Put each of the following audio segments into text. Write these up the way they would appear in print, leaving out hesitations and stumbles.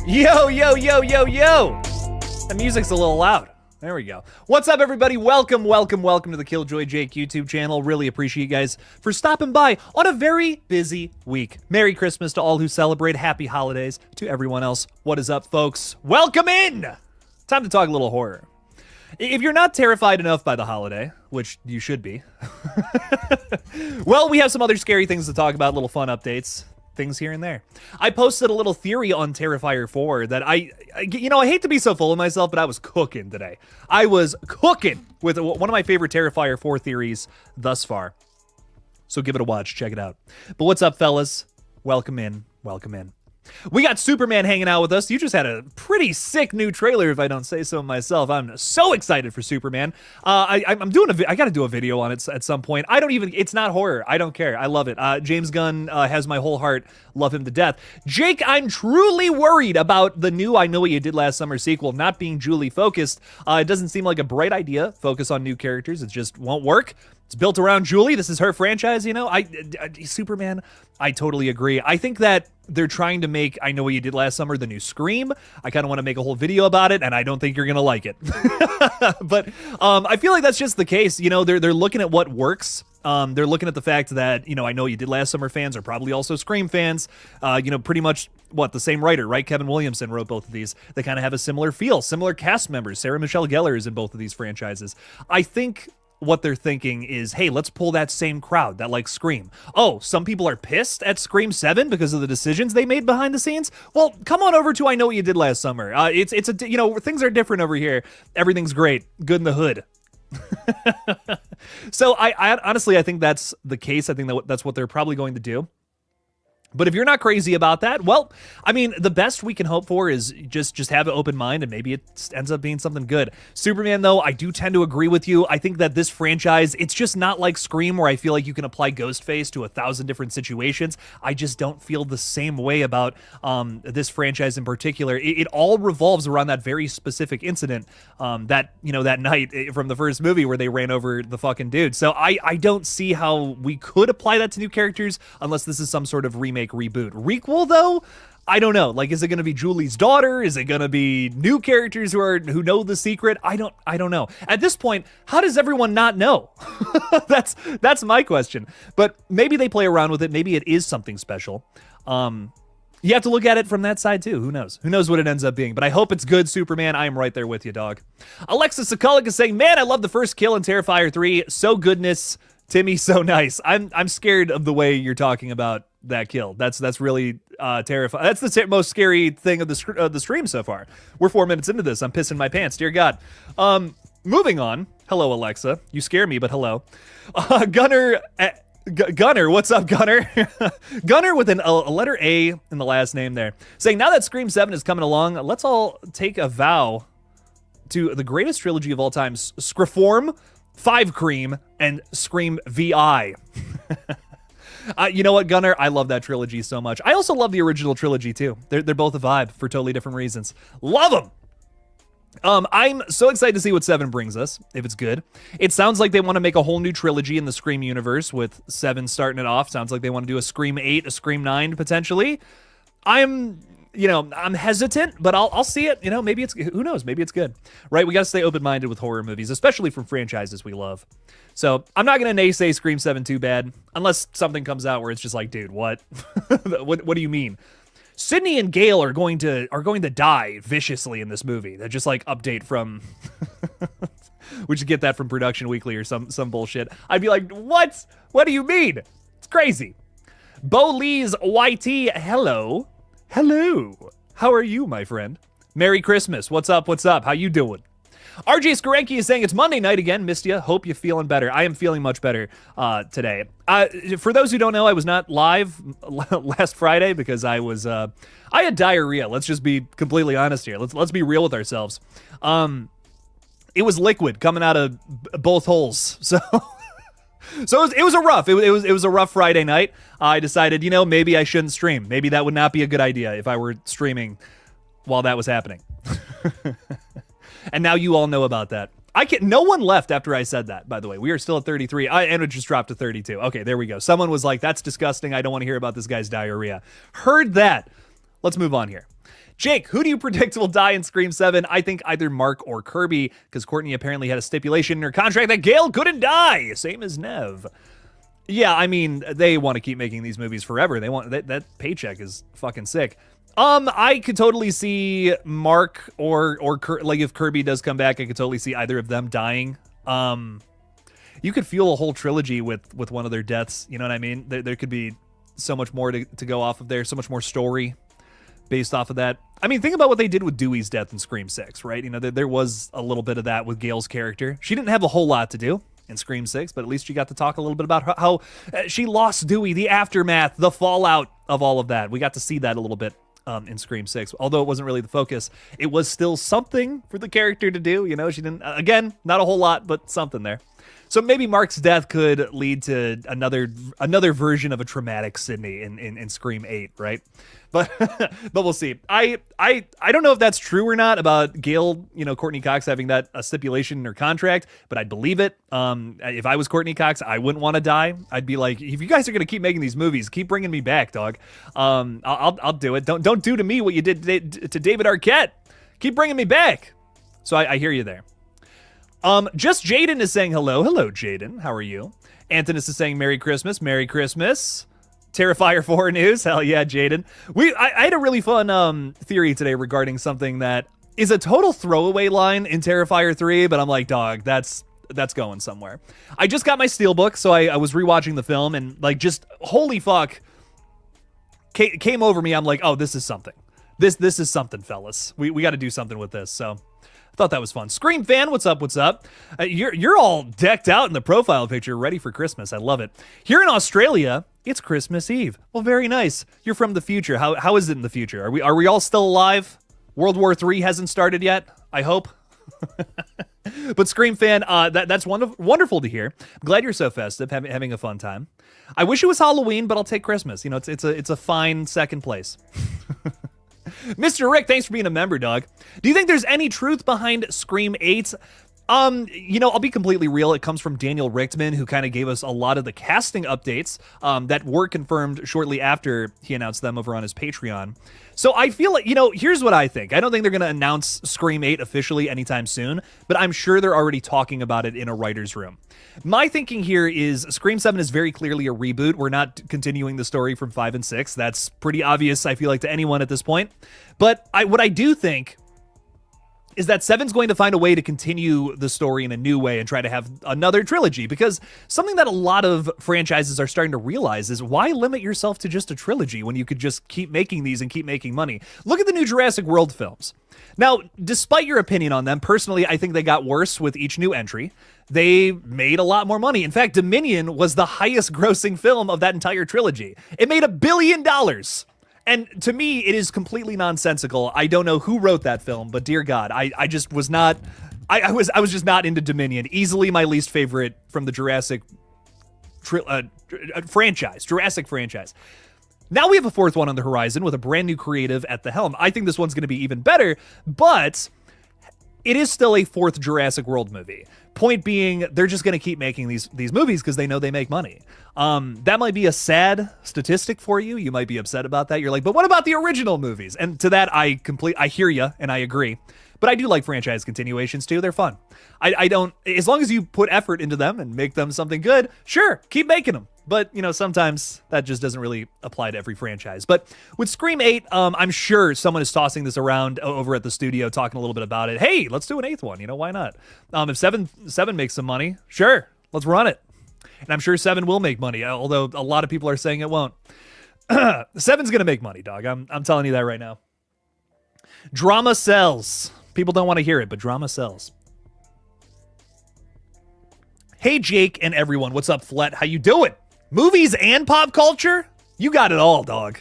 Yo, yo, yo, yo, yo! The music's a little loud. There we go. What's up, everybody? Welcome to the KillJoy Jake YouTube channel. Really appreciate you guys for stopping by on a very busy week. Merry Christmas to all who celebrate. Happy holidays to everyone else. What is up, folks? Welcome in! Time to talk a little horror. If you're not terrified enough by the holiday, which you should be, well, we have some other scary things to talk about, little fun updates. Things here and there. I posted a little theory on Terrifier 4 that I hate to be so full of myself, but I was cooking today. I was cooking with one of my favorite Terrifier 4 theories thus far. So give it a watch, check it out. But what's up, fellas? Welcome in, welcome in. We got Superman hanging out with us. You just had a pretty sick new trailer, if I don't say so myself. I'm so excited for Superman. I gotta do a video on it at some point. It's not horror. I don't care. I love it. James Gunn has my whole heart. Love him to death. Jake, I'm truly worried about the new I Know What You Did Last Summer sequel not being Julie focused. It doesn't seem like a bright idea. Focus on new characters. It just won't work. It's built around Julie. This is her franchise, you know? Superman, I totally agree. I think that they're trying to make I Know What You Did Last Summer the new Scream. I kind of want to make a whole video about it, and I don't think you're going to like it. But I feel like that's just the case. You know, they're looking at what works. They're looking at the fact that, you know, I Know What You Did Last Summer fans are probably also Scream fans. Pretty much, the same writer, right? Kevin Williamson wrote both of these. They kind of have a similar feel, similar cast members. Sarah Michelle Gellar is in both of these franchises. I think what they're thinking is, hey, let's pull that same crowd that likes Scream. Oh, some people are pissed at Scream 7 because of the decisions they made behind the scenes? Well, come on over to I Know What You Did Last Summer. Things are different over here. Everything's great. Good in the hood. So I honestly, I think that's the case. I think that's what they're probably going to do. But if you're not crazy about that, well, I mean, the best we can hope for is just have an open mind, and maybe it ends up being something good. Superman, though, I do tend to agree with you. I think that this franchise, it's just not like Scream, where I feel like you can apply Ghostface to 1,000 different situations. I just don't feel the same way about this franchise in particular. It all revolves around that very specific incident that night from the first movie where they ran over the fucking dude. So I don't see how we could apply that to new characters unless this is some sort of remake, reboot. Requel, though, I don't know. Like, is it going to be Julie's daughter? Is it going to be new characters who know the secret? I don't know. At this point, how does everyone not know? That's my question. But maybe they play around with it. Maybe it is something special. You have to look at it from that side too. Who knows? Who knows what it ends up being? But I hope it's good, Superman. I am right there with you, dog. Alexis Sekulik is saying, "Man, I love the first kill in Terrifier 3. So goodness, Timmy, so nice." I'm scared of the way you're talking about that kill. That's really terrifying. That's the most scary thing of the stream so far. We're 4 minutes into this. I'm pissing my pants. Dear God. Moving on. Hello, Alexa. You scare me, but hello. Gunner, what's up, Gunner? Gunner with a letter A in the last name there. Saying, now that Scream 7 is coming along, let's all take a vow to the greatest trilogy of all time, Screform, 5 Cream, and Scream VI. You know what, Gunner? I love that trilogy so much. I also love the original trilogy, too. They're both a vibe for totally different reasons. Love them! I'm so excited to see what 7 brings us, if it's good. It sounds like they want to make a whole new trilogy in the Scream universe, with 7 starting it off. Sounds like they want to do a Scream 8, a Scream 9, potentially. I'm hesitant, but I'll see it. Maybe it's, who knows? Maybe it's good, right? We got to stay open-minded with horror movies, especially from franchises we love. So I'm not going to naysay Scream 7 too bad, unless something comes out where it's just like, dude, what? what do you mean? Sydney and Gale are going to die viciously in this movie. They're just like update from, we should get that from Production Weekly or some bullshit. I'd be like, what? What do you mean? It's crazy. Bo Lee's YT, hello. Hello. How are you, my friend? Merry Christmas. What's up? What's up? How you doing? RJ Skarenki is saying, it's Monday night again. Missed ya. Hope you're feeling better. I am feeling much better today. For those who don't know, I was not live last Friday because I had diarrhea. Let's just be completely honest here. Let's be real with ourselves. It was liquid coming out of both holes. So it was a rough Friday night. I decided, maybe I shouldn't stream. Maybe that would not be a good idea if I were streaming while that was happening. And now you all know about that. No one left after I said that, by the way. We are still at 33, and it just dropped to 32. Okay, there we go. Someone was like, that's disgusting. I don't want to hear about this guy's diarrhea. Heard that. Let's move on here. Jake, who do you predict will die in Scream 7? I think either Mark or Kirby, because Courtney apparently had a stipulation in her contract that Gale couldn't die, same as Nev. Yeah, I mean, they want to keep making these movies forever. They want that paycheck is fucking sick. I could totally see Mark or like if Kirby does come back, I could totally see either of them dying. You could feel a whole trilogy with one of their deaths. You know what I mean? There could be so much more to go off of there, so much more story based off of that. I mean, think about what they did with Dewey's death in Scream 6, right? You know, there was a little bit of that with Gale's character. She didn't have a whole lot to do in Scream 6, but at least she got to talk a little bit about how she lost Dewey, the aftermath, the fallout of all of that. We got to see that a little bit in Scream 6. Although it wasn't really the focus, it was still something for the character to do. You know, she didn't, again, not a whole lot, but something there. So maybe Mark's death could lead to another version of a traumatic Sydney in Scream 8, right? But but we'll see. I don't know if that's true or not about Gale, you know, Courtney Cox having that a stipulation in her contract, but I'd believe it. If I was Courtney Cox, I wouldn't want to die. I'd be like, if you guys are gonna keep making these movies, keep bringing me back, dog. I'll do it. Don't do to me what you did to David Arquette. Keep bringing me back. So I hear you there. Just Jaden is saying hello. Hello, Jaden. How are you? Antonis is saying Merry Christmas. Merry Christmas. Terrifier 4 news. Hell yeah, Jaden. I had a really fun theory today regarding something that is a total throwaway line in Terrifier 3, but I'm like, dog, that's going somewhere. I just got my Steelbook, so I was rewatching the film, and like, just holy fuck came over me. I'm like, oh, this is something. This is something, fellas. We got to do something with this. So thought that was fun. Scream fan, what's up? What's up? You're all decked out in the profile picture, ready for Christmas. I love it. Here in Australia, it's Christmas Eve. Well, very nice. You're from the future. How is it in the future? Are we all still alive? World War III hasn't started yet, I hope. But Scream fan, that's wonderful to hear. I'm glad you're so festive, having a fun time. I wish it was Halloween, but I'll take Christmas. You know, it's a fine second place. Mr. Rick, thanks for being a member, dog. Do you think there's any truth behind Scream 8? You know, I'll be completely real. It comes from Daniel Richtman, who kind of gave us a lot of the casting updates that were confirmed shortly after he announced them over on his Patreon. So I feel like, you know, here's what I think. I don't think they're going to announce Scream 8 officially anytime soon, but I'm sure they're already talking about it in a writer's room. My thinking here is Scream 7 is very clearly a reboot. We're not continuing the story from 5 and 6. That's pretty obvious, I feel like, to anyone at this point. But what I do think is that 7's going to find a way to continue the story in a new way and try to have another trilogy, because something that a lot of franchises are starting to realize is, why limit yourself to just a trilogy when you could just keep making these and keep making money? Look at the new Jurassic World films. Now, despite your opinion on them, personally, I think they got worse with each new entry. They made a lot more money. In fact, Dominion was the highest grossing film of that entire trilogy. It made $1 billion. And to me, it is completely nonsensical. I don't know who wrote that film, but dear God, I just was not, I was just not into Dominion. Easily my least favorite from the Jurassic franchise. Now we have a fourth one on the horizon with a brand new creative at the helm. I think this one's going to be even better, but it is still a fourth Jurassic World movie. Point being, they're just going to keep making these movies because they know they make money. That might be a sad statistic for you. You might be upset about that. You're like, but what about the original movies? And to that, I hear you and I agree. But I do like franchise continuations too. They're fun. I don't, as long as you put effort into them and make them something good, sure, keep making them. But, you know, sometimes that just doesn't really apply to every franchise. But with Scream 8, I'm sure someone is tossing this around over at the studio, talking a little bit about it. Hey, let's do an 8th one. You know, why not? If 7 makes some money, sure, let's run it. And I'm sure 7 will make money, although a lot of people are saying it won't. 7's going to make money, dog. I'm telling you that right now. Drama sells. People don't want to hear it, but drama sells. Hey, Jake and everyone. What's up, Flet? How you doing? Movies and pop culture? You got it all, dog.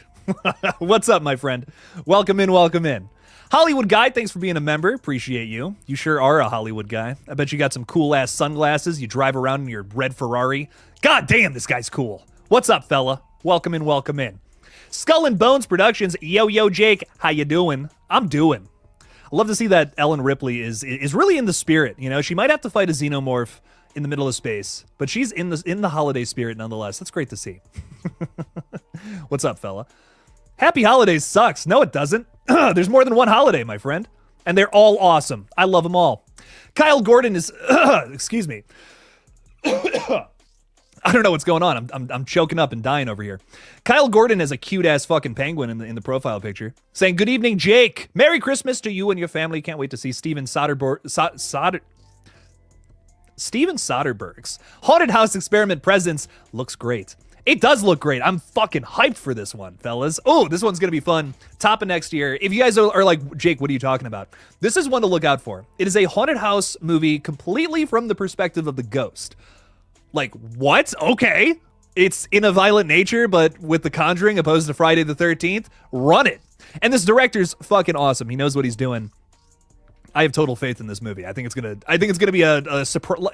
What's up, my friend? Welcome in, welcome in. Hollywood Guy, thanks for being a member. Appreciate you. You sure are a Hollywood guy. I bet you got some cool-ass sunglasses. You drive around in your red Ferrari. God damn, this guy's cool. What's up, fella? Welcome in, welcome in. Skull and Bones Productions. Yo, Jake. How you doing? I'm doing. I love to see that Ellen Ripley is really in the spirit. You know, she might have to fight a xenomorph in the middle of space, but she's in the holiday spirit nonetheless. That's great to see. What's up, fella? Happy Holidays sucks. No, it doesn't. There's more than one holiday, my friend. And they're all awesome. I love them all. Kyle Gordon is, excuse me. I don't know what's going on. I'm choking up and dying over here. Kyle Gordon is a cute ass fucking penguin in the profile picture, saying, "Good evening, Jake. Merry Christmas to you and your family. Can't wait to see Steven Soderbergh's Haunted House Experiment Presents. Looks great. It does look great. I'm fucking hyped for this one, fellas. Oh, this one's gonna be fun. Top of next year. If you guys are like, Jake, what are you talking about? This is one to look out for. It is a haunted house movie completely from the perspective of the ghost. Like, what? Okay. It's in a violent nature, but with The Conjuring opposed to Friday the 13th. Run it. And this director's fucking awesome. He knows what he's doing. I have total faith in this movie. I think it's gonna be a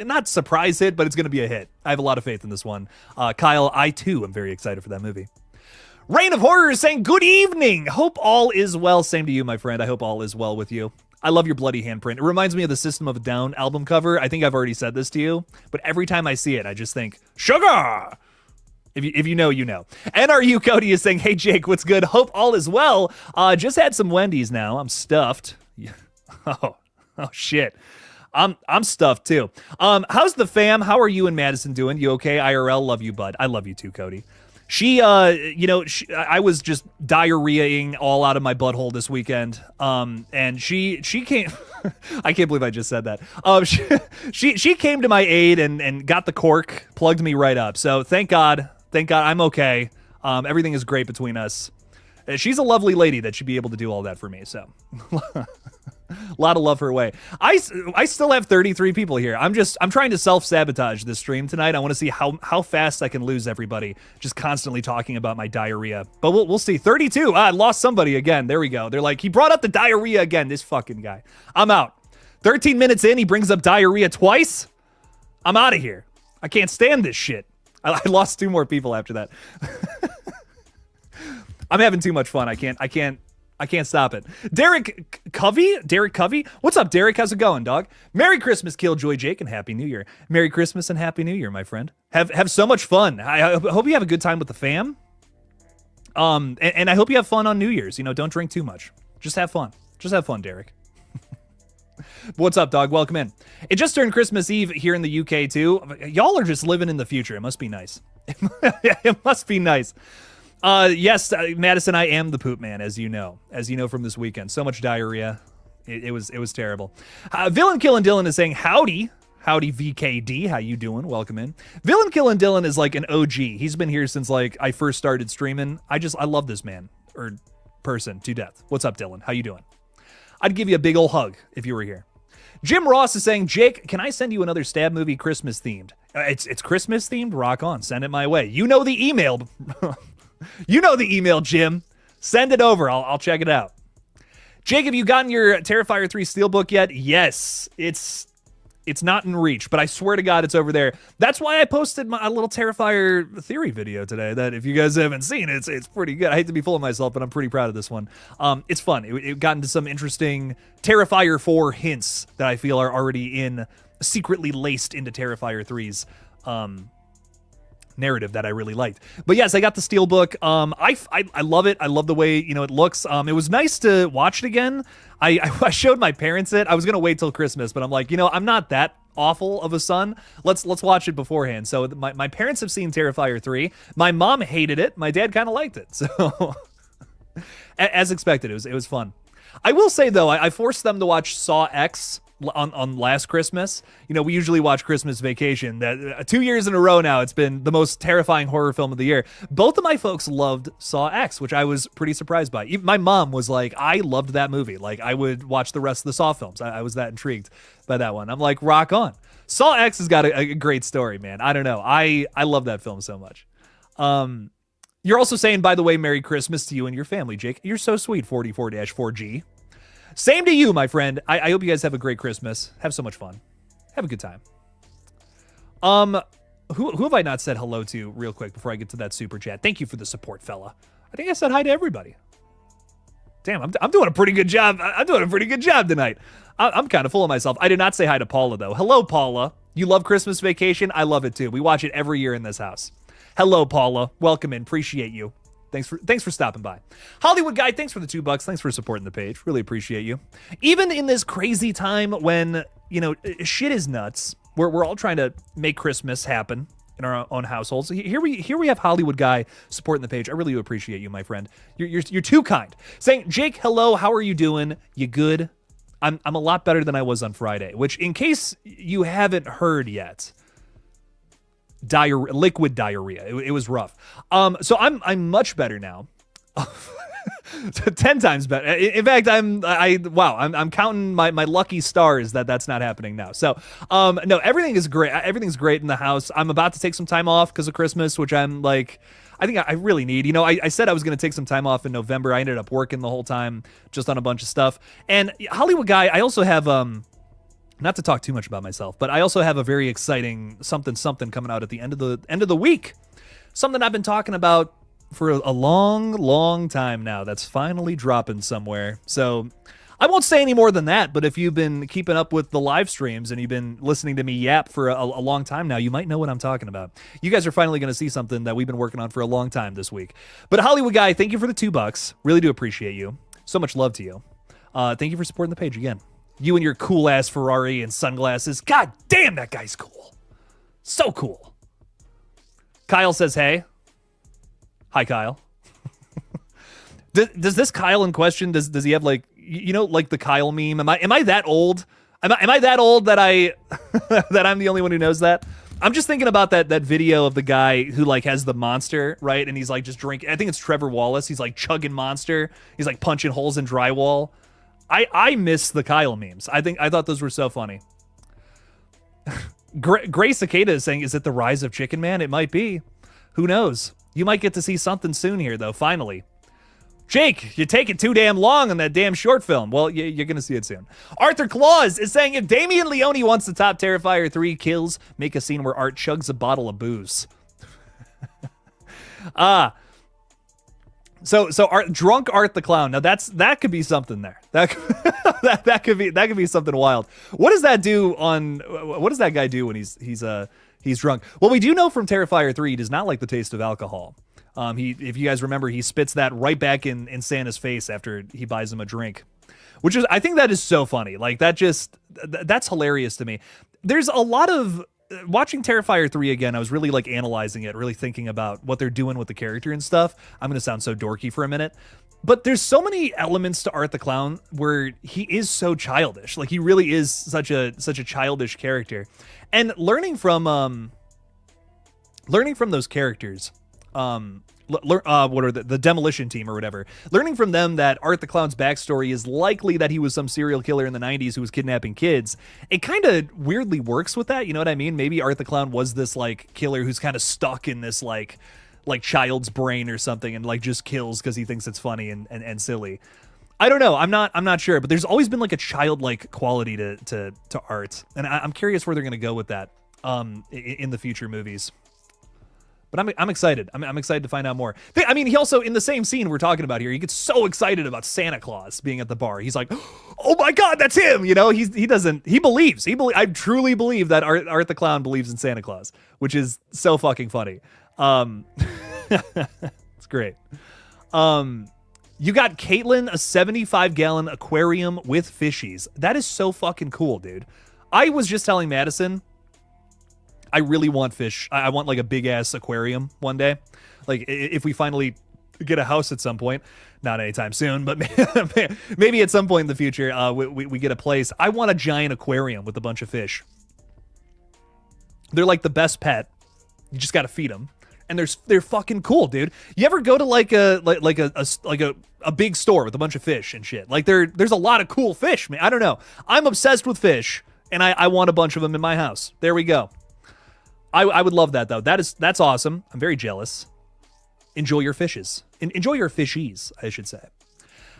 not surprise hit, but it's gonna be a hit. I have a lot of faith in this one. Kyle, I too am very excited for that movie. Reign of Horror is saying, "Good evening. Hope all is well." Same to you, my friend. I hope all is well with you. I love your bloody handprint. It reminds me of the System of a Down album cover. I think I've already said this to you, but every time I see it, I just think, sugar! If you know, you know. NRU Cody is saying, "Hey, Jake, what's good? Hope all is well. Just had some Wendy's now. I'm stuffed." Oh shit. I'm stuffed too. How's the fam? How are you and Madison doing? You okay? IRL, love you, bud. I love you too, Cody. I was just diarrheaing all out of my butthole this weekend. And she came, I can't believe I just said that. She came to my aid and got the cork, plugged me right up. So thank God I'm okay. Everything is great between us. She's a lovely lady that should be able to do all that for me. So a lot of love her way. I still have 33 people here. I'm trying to self-sabotage this stream tonight. I want to see how fast I can lose everybody just constantly talking about my diarrhea. But we'll see. 32. I lost somebody again. There we go. They're like, he brought up the diarrhea again. This fucking guy. I'm out. 13 minutes in, he brings up diarrhea twice. I'm out of here. I can't stand this shit. I lost 2 more people after that. I'm having too much fun. I can't stop it. Derek Covey? What's up, Derek? How's it going, dog? Merry Christmas, KillJoy Jake, and Happy New Year. Merry Christmas and Happy New Year, my friend. Have so much fun. I hope you have a good time with the fam. And I hope you have fun on New Year's. You know, don't drink too much. Just have fun. Just have fun, Derek. What's up, dog? Welcome in. It just turned Christmas Eve here in the UK, too. Y'all are just living in the future. It must be nice. It must be nice. Yes, Madison, I am the poop man, as you know from this weekend. So much diarrhea. It was terrible. Villain Killin' Dylan is saying, howdy VKD. How you doing? Welcome in. Villain Killin' Dylan is like an OG. He's been here since like I first started streaming. I love this man or person to death. What's up, Dylan? How you doing? I'd give you a big ol' hug if you were here. Jim Ross is saying, Jake, can I send you another stab movie Christmas themed? It's Christmas themed? Rock on. Send it my way. You know the email. You know the email, Jim. Send it over. I'll check it out. Jake, have you gotten your Terrifier 3 Steelbook yet? Yes. It's not in reach, but I swear to God it's over there. That's why I posted my little Terrifier theory video today that if you guys haven't seen it, it's pretty good. I hate to be full of myself, but I'm pretty proud of this one. It's fun. It got into some interesting Terrifier 4 hints that I feel are already secretly laced into Terrifier 3's narrative that I really liked. But yes, I got the Steelbook. I love it. I love the way it looks. It was nice to watch it again. I showed my parents it. I was gonna wait till Christmas, but I'm like, I'm not that awful of a son. Let's watch it beforehand. So my parents have seen Terrifier 3. My mom hated it. My dad kind of liked it. So as expected, it was fun. I will say though, I forced them to watch Saw X on last Christmas. We usually watch Christmas Vacation. That 2 years in a row now, it's been the most terrifying horror film of the year. Both of my folks loved Saw X, which I was pretty surprised by. Even my mom was like, I loved that movie. Like, I would watch the rest of the Saw films. I was that intrigued by that one. I'm like, rock on. Saw X has got a great story, man. I don't know. I love that film so much. You're also saying, by the way, Merry Christmas to you and your family, Jake. You're so sweet, 44-4G. Same to you, my friend. I hope you guys have a great Christmas. Have so much fun. Have a good time. Who have I not said hello to real quick before I get to that super chat? Thank you for the support, fella. I think I said hi to everybody. Damn, I'm doing a pretty good job. I'm doing a pretty good job tonight. I'm kind of full of myself. I did not say hi to Paula, though. Hello, Paula. You love Christmas Vacation? I love it, too. We watch it every year in this house. Hello, Paula. Welcome in. Appreciate you. Thanks for stopping by. Hollywood Guy, thanks for the $2. Thanks for supporting the page. Really appreciate you. Even in this crazy time when, shit is nuts, we're all trying to make Christmas happen in our own households. Here we have Hollywood Guy supporting the page. I really appreciate you, my friend. You're too kind. Saying, Jake, hello, how are you doing? You good? I'm a lot better than I was on Friday, which, in case you haven't heard yet, liquid diarrhea. It was rough. So I'm much better now. 10 times better. In fact, I'm counting my lucky stars that's not happening now. So, no, everything is great. Everything's great in the house. I'm about to take some time off because of Christmas, which I'm like, I think I really need. I said I was going to take some time off in November. I ended up working the whole time just on a bunch of stuff. And Hollywood Guy, I also have, not to talk too much about myself, but I also have a very exciting something coming out at the end of the week. Something I've been talking about for a long time now that's finally dropping somewhere. So I won't say any more than that, but if you've been keeping up with the live streams and you've been listening to me yap for a long time now, you might know what I'm talking about. You guys are finally going to see something that we've been working on for a long time this week. But Hollywood Guy, thank you for the $2. Really do appreciate you. So much love to you. Thank you for supporting the page again. You and your cool ass Ferrari and sunglasses. God damn, that guy's cool. So cool. Kyle says, hey. Hi, Kyle. Does this Kyle in question, does he have like the Kyle meme? Am I that old? Am I that old that that I'm the only one who knows that? I'm just thinking about that video of the guy who like has the Monster, right? And he's like just drinking. I think it's Trevor Wallace. He's like chugging Monster. He's like punching holes in drywall. I miss the Kyle memes. I thought those were so funny. Gray Cicada is saying, is it the rise of Chicken Man? It might be. Who knows? You might get to see something soon here, though, finally. Jake, you're taking too damn long on that damn short film. Well, you're going to see it soon. Arthur Claus is saying, if Damian Leone wants to top Terrifier 3 kills, make a scene where Art chugs a bottle of booze. So drunk Art the Clown. Now that could be something there. That could be something wild. What does that guy do when he's drunk? Well, we do know from Terrifier 3 he does not like the taste of alcohol. If you guys remember, he spits that right back in Santa's face after he buys him a drink, which is, I think that is so funny. Like that's hilarious to me. There's a lot of watching Terrifier 3 again. I was really like analyzing it, really thinking about what they're doing with the character and stuff. I'm going to sound so dorky for a minute, but there's so many elements to Art the Clown where he is so childish. Like he really is such a childish character, and learning from those characters, what are the Demolition Team or whatever, learning from them that Art the Clown's backstory is likely that he was some serial killer in the 90s who was kidnapping kids. It kind of weirdly works with that, you know what I mean? Maybe Art the Clown was this like killer who's kind of stuck in this like child's brain or something and like just kills because he thinks it's funny and silly. I don't know. I'm not sure, but there's always been like a childlike quality to Art, and I'm curious where they're gonna go with that in the future movies. But I'm excited. I'm excited to find out more. I mean, he also, in the same scene we're talking about here, he gets so excited about Santa Claus being at the bar. He's like, "Oh my God, that's him!" You know, he believes. I truly believe that Art the Clown believes in Santa Claus, which is so fucking funny. It's great. You got Caitlin a 75-gallon aquarium with fishies. That is so fucking cool, dude. I was just telling Madison, I really want fish. I want like a big ass aquarium one day. Like if we finally get a house at some point, not anytime soon, but maybe at some point in the future, we get a place. I want a giant aquarium with a bunch of fish. They're like the best pet. You just got to feed them. And they're fucking cool, dude. You ever go to like a big store with a bunch of fish and shit? Like there's a lot of cool fish, man. I don't know. I'm obsessed with fish, and I want a bunch of them in my house. There we go. I would love that, though. That's awesome. I'm very jealous. Enjoy your fishes. Enjoy your fishies, I should say.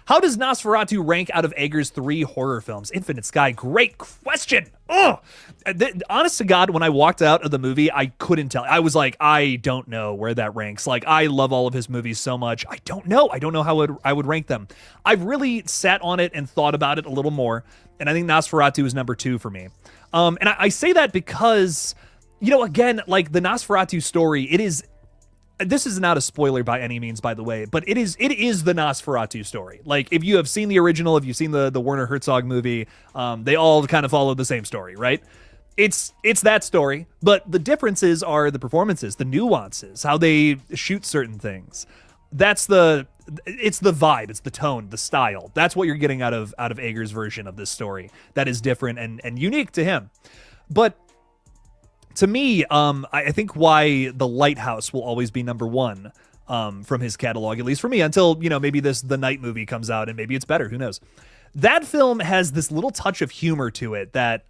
How does Nosferatu rank out of Eggers' 3 horror films? Infinite Sky, great question. Honest to God, when I walked out of the movie, I couldn't tell. I was like, I don't know where that ranks. Like, I love all of his movies so much. I don't know how I would rank them. I've really sat on it and thought about it a little more, and I think Nosferatu is number 2 for me. And I say that because, you know, again, like the Nosferatu story, it is this is not a spoiler by any means, by the way, but it is the Nosferatu story. Like, if you have seen the original, if you've seen the Werner Herzog movie, they all kind of follow the same story, right? It's that story, but the differences are the performances, the nuances, how they shoot certain things. It's the vibe, it's the tone, the style. That's what you're getting out of Eger's version of this story. That is different and unique to him. But to me, I think why The Lighthouse will always be number one from his catalog, at least for me, until, maybe The Night movie comes out and maybe it's better. Who knows? That film has this little touch of humor to it that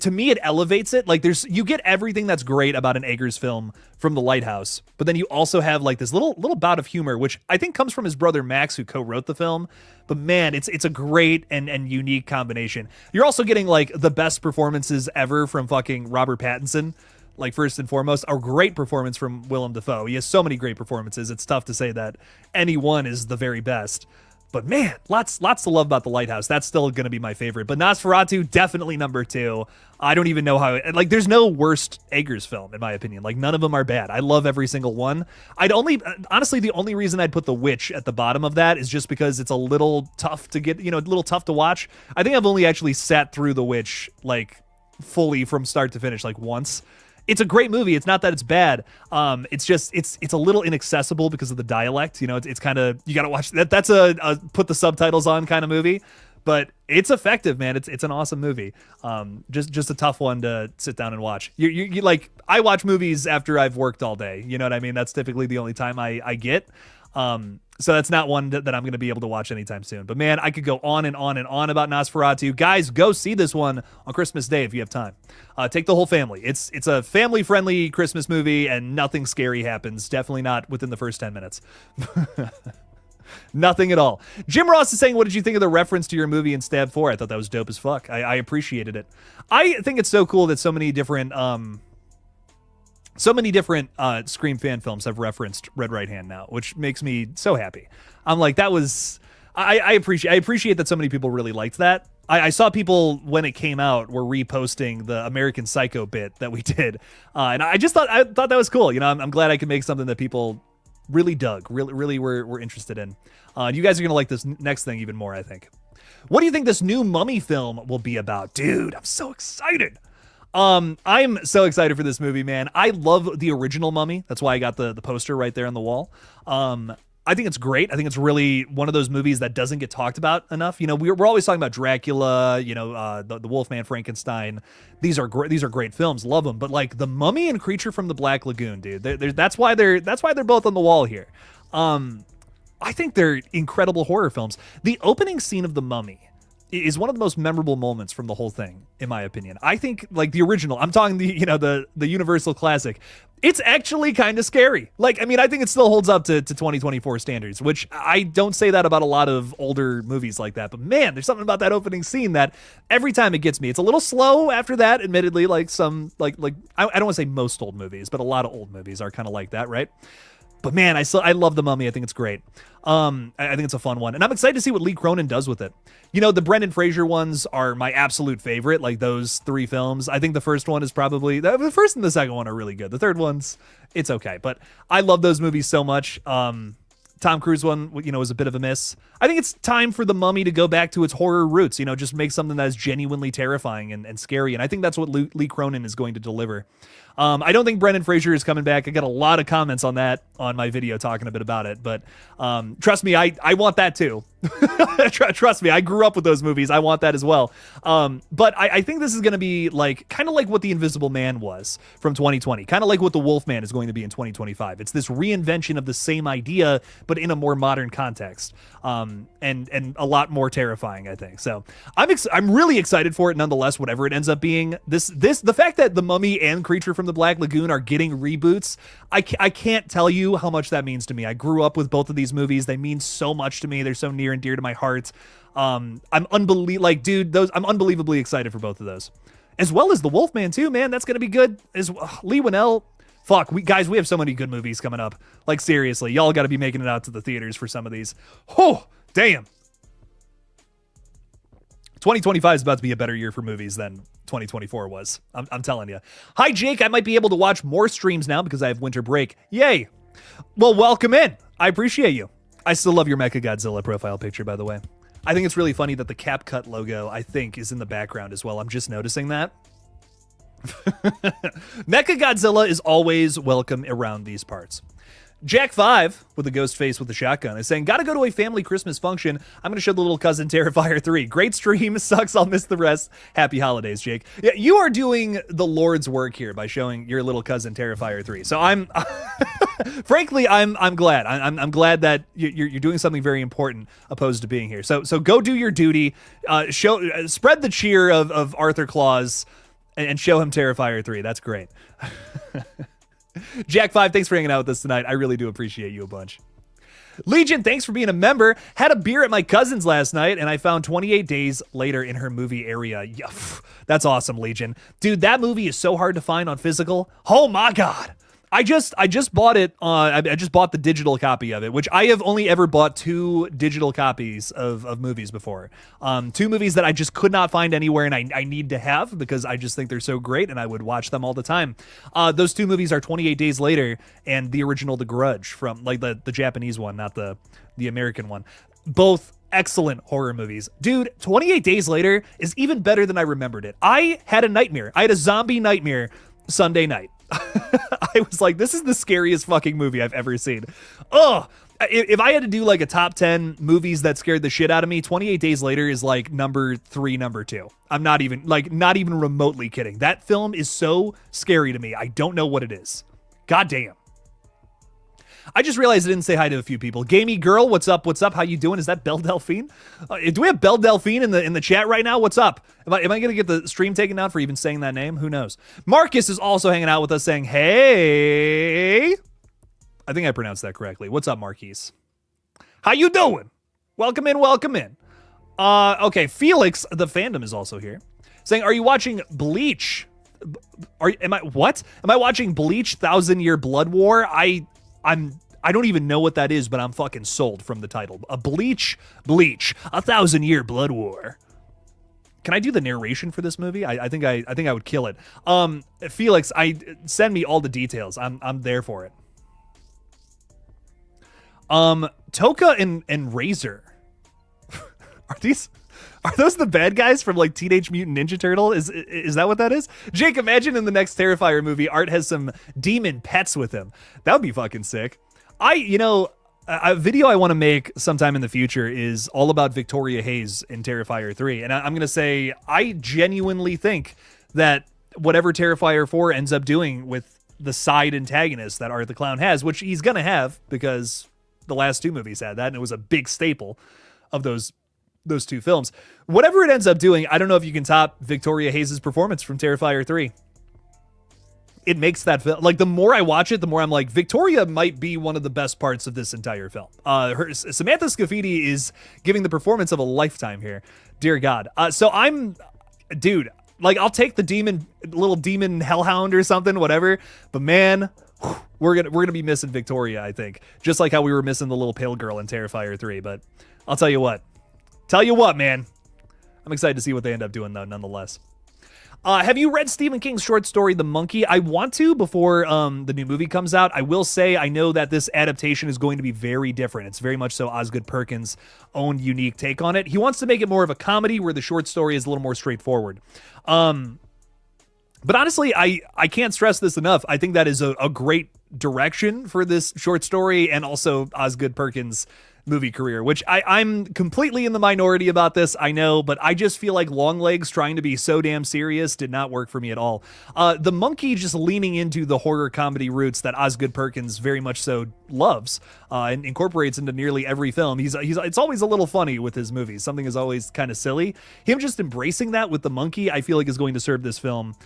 to me, it elevates it. Like, you get everything that's great about an Eggers film from The Lighthouse, but then you also have like this little bout of humor, which I think comes from his brother Max, who co-wrote the film. But man, it's a great and unique combination. You're also getting like the best performances ever from fucking Robert Pattinson. Like, first and foremost, a great performance from Willem Dafoe. He has so many great performances. It's tough to say that any one is the very best. But man, lots to love about The Lighthouse. That's still going to be my favorite. But Nosferatu, definitely number two. I don't even know how... there's no worst Eggers film, in my opinion. Like, none of them are bad. I love every single one. Honestly, the only reason I'd put The Witch at the bottom of that is just because it's a little tough to get, a little tough to watch. I think I've only actually sat through The Witch, like, fully from start to finish, like, once. It's a great movie. It's not that it's bad. It's just it's a little inaccessible because of the dialect. It's kind of, you got to watch that. That's a put the subtitles on kind of movie, but it's effective, man. It's an awesome movie. Just a tough one to sit down and watch. You like, I watch movies after I've worked all day. You know what I mean? That's typically the only time I get. So that's not one that I'm going to be able to watch anytime soon. But man, I could go on and on and on about Nosferatu. Guys, go see this one on Christmas Day if you have time. Take the whole family. It's a family-friendly Christmas movie, and nothing scary happens. Definitely not within the first 10 minutes. Nothing at all. Jim Ross is saying, what did you think of the reference to your movie in Stab 4? I thought that was dope as fuck. I appreciated it. I think it's so cool that so many different Scream fan films have referenced Red Right Hand now, which makes me so happy. I'm like, that was... I appreciate that so many people really liked that. I saw people, when it came out, were reposting the American Psycho bit that we did. And I thought that was cool. I'm glad I could make something that people really dug, really were interested in. You guys are going to like this next thing even more, I think. What do you think this new Mummy film will be about? Dude, I'm so excited. I'm so excited for this movie, man. I love the original Mummy. That's why I got the poster right there on the wall. I think it's great. I think it's really one of those movies that doesn't get talked about enough. We're always talking about Dracula, the Wolfman, Frankenstein. These are great films. Love them. But like The Mummy and Creature from the Black Lagoon, dude, that's why they're both on the wall here. I think they're incredible horror films. The opening scene of The Mummy is one of the most memorable moments from the whole thing, in my opinion. I think, like, the original, I'm talking the Universal classic, it's actually kind of scary. Like, I mean, I think it still holds up to 2024 standards, which I don't say that about a lot of older movies like that. But man, there's something about that opening scene that every time it gets me. It's a little slow after that, admittedly, like some, like I don't want to say most old movies, but a lot of old movies are kind of like that, right? But man, I love The Mummy. I think it's great. I think it's a fun one. And I'm excited to see what Lee Cronin does with it. The Brendan Fraser ones are my absolute favorite, like those three films. I think the first one is probably... The first and the second one are really good. The third one's... It's okay. But I love those movies so much. Tom Cruise one, was a bit of a miss. I think it's time for The Mummy to go back to its horror roots, just make something that is genuinely terrifying and scary. And I think that's what Lee Cronin is going to deliver. I don't think Brendan Fraser is coming back. I got a lot of comments on that on my video talking a bit about it, but trust me, I want that too. Trust me, I grew up with those movies. I want that as well. But I think this is going to be kind of like what The Invisible Man was from 2020, kind of like what The Wolfman is going to be in 2025. It's this reinvention of the same idea, but in a more modern context, and a lot more terrifying, I think. So I'm really excited for it nonetheless, whatever it ends up being. The fact that The Mummy and Creature from the Black Lagoon are getting reboots, I can't tell you how much that means to me. I grew up with both of these movies. They mean so much to me. They're so near and dear to my heart. I'm unbelievably excited for both of those, as well as The Wolfman too, man. That's gonna be good. Lee Winnell. Fuck, we have so many good movies coming up. Like, seriously, y'all got to be making it out to the theaters for some of these. Oh, damn. 2025 is about to be a better year for movies than 2024 was. I'm telling you. Hi, Jake. I might be able to watch more streams now because I have winter break. Yay. Well, welcome in. I appreciate you. I still love your Mechagodzilla profile picture, by the way. I think it's really funny that the CapCut logo, I think, is in the background as well. I'm just noticing that. Mechagodzilla is always welcome around these parts. Jack 5 with a Ghostface with a shotgun is saying, gotta go to a family Christmas function. I'm gonna show the little cousin Terrifier 3. Great stream. Sucks. I'll miss the rest. Happy holidays, Jake. Yeah, you are doing the Lord's work here by showing your little cousin Terrifier 3. So I'm, frankly, I'm glad. I'm glad that you're doing something very important opposed to being here. So go do your duty. Spread the cheer of Arthur Claus and show him Terrifier 3. That's great. Jack 5, thanks for hanging out with us tonight. I really do appreciate you a bunch. Legion, thanks for being a member. Had a beer at my cousin's last night, and I found 28 Days Later in her movie area. Yeah, that's awesome, Legion. Dude, that movie is so hard to find on physical. Oh my God. I just bought it. I just bought the digital copy of it, which I have only ever bought 2 digital copies of movies before. 2 movies that I just could not find anywhere, and I need to have because I just think they're so great, and I would watch them all the time. Those 2 movies are 28 Days Later and the original The Grudge, from like the Japanese one, not the American one. Both excellent horror movies. Dude, 28 Days Later is even better than I remembered it. I had a nightmare. I had a zombie nightmare Sunday night. I was like, this is the scariest fucking movie I've ever seen. Oh, if I had to do like a top 10 movies that scared the shit out of me, 28 Days Later is like number 3, number 2. I'm not even remotely kidding. That film is so scary to me. I don't know what it is. God damn. I just realized I didn't say hi to a few people. Gamey Girl, what's up? What's up? How you doing? Is that Belle Delphine? Do we have Belle Delphine in the chat right now? What's up? Am I going to get the stream taken down for even saying that name? Who knows? Marcus is also hanging out with us saying, hey. I think I pronounced that correctly. What's up, Marquise? How you doing? Welcome in, welcome in. Okay, Felix, the fandom, is also here. Saying, are you watching Bleach? Am I watching Bleach 1,000 Year Blood War? I don't even know what that is, but I'm fucking sold from the title. A Bleach, 1,000 Year Blood War. Can I do the narration for this movie? I think I would kill it. Felix, send me all the details. I'm there for it. Toka and Razor. Are those the bad guys from like Teenage Mutant Ninja Turtle? Is that what that is? Jake, imagine in the next Terrifier movie, Art has some demon pets with him. That would be fucking sick. A video I want to make sometime in the future is all about Victoria Hayes in Terrifier 3. And I'm going to say, I genuinely think that whatever Terrifier 4 ends up doing with the side antagonist that Art the Clown has, which he's going to have because the last 2 movies had that, and it was a big staple of those 2 films. Whatever it ends up doing, I don't know if you can top Victoria Hayes' performance from Terrifier 3. It makes that film, like, the more I watch it, the more I'm like, Victoria might be one of the best parts of this entire film. Samantha Scafidi is giving the performance of a lifetime here. Dear God. Dude, like, I'll take the little demon hellhound or something, whatever. But man, we're gonna be missing Victoria, I think. Just like how we were missing the little pale girl in Terrifier 3. But I'll tell you what. Man. I'm excited to see what they end up doing, though, nonetheless. Have you read Stephen King's short story, The Monkey? I want to before the new movie comes out. I will say I know that this adaptation is going to be very different. It's very much so Osgood Perkins' own unique take on it. He wants to make it more of a comedy where the short story is a little more straightforward. But honestly, I can't stress this enough. I think that is a great direction for this short story and also Osgood Perkins' movie career, which I'm completely in the minority about this, I know, but I just feel like Longlegs trying to be so damn serious did not work for me at all. The Monkey just leaning into the horror comedy roots that Osgood Perkins very much so loves and incorporates into nearly every film. It's always a little funny with his movies. Something is always kind of silly. Him just embracing that with The Monkey, I feel like is going to serve this film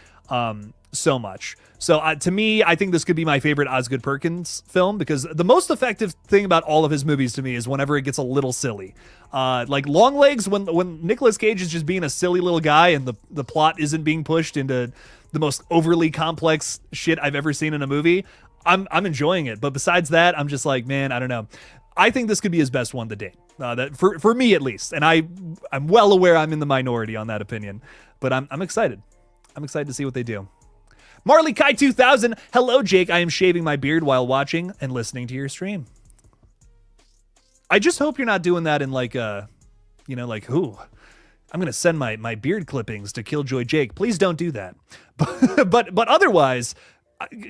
so much. So to me, I think this could be my favorite Osgood Perkins film because the most effective thing about all of his movies to me is whenever it gets a little silly. Like Longlegs, when Nicolas Cage is just being a silly little guy and the plot isn't being pushed into the most overly complex shit I've ever seen in a movie, I'm enjoying it. But besides that, I'm just like, man, I don't know. I think this could be his best one to date. That for me at least. And I'm well aware I'm in the minority on that opinion, but I'm excited. I'm excited to see what they do. Marley Kai 2000. Hello, Jake. I am shaving my beard while watching and listening to your stream. I just hope you're not doing that in like a, like, ooh, I'm going to send my beard clippings to KillJoy Jake. Please don't do that. But otherwise,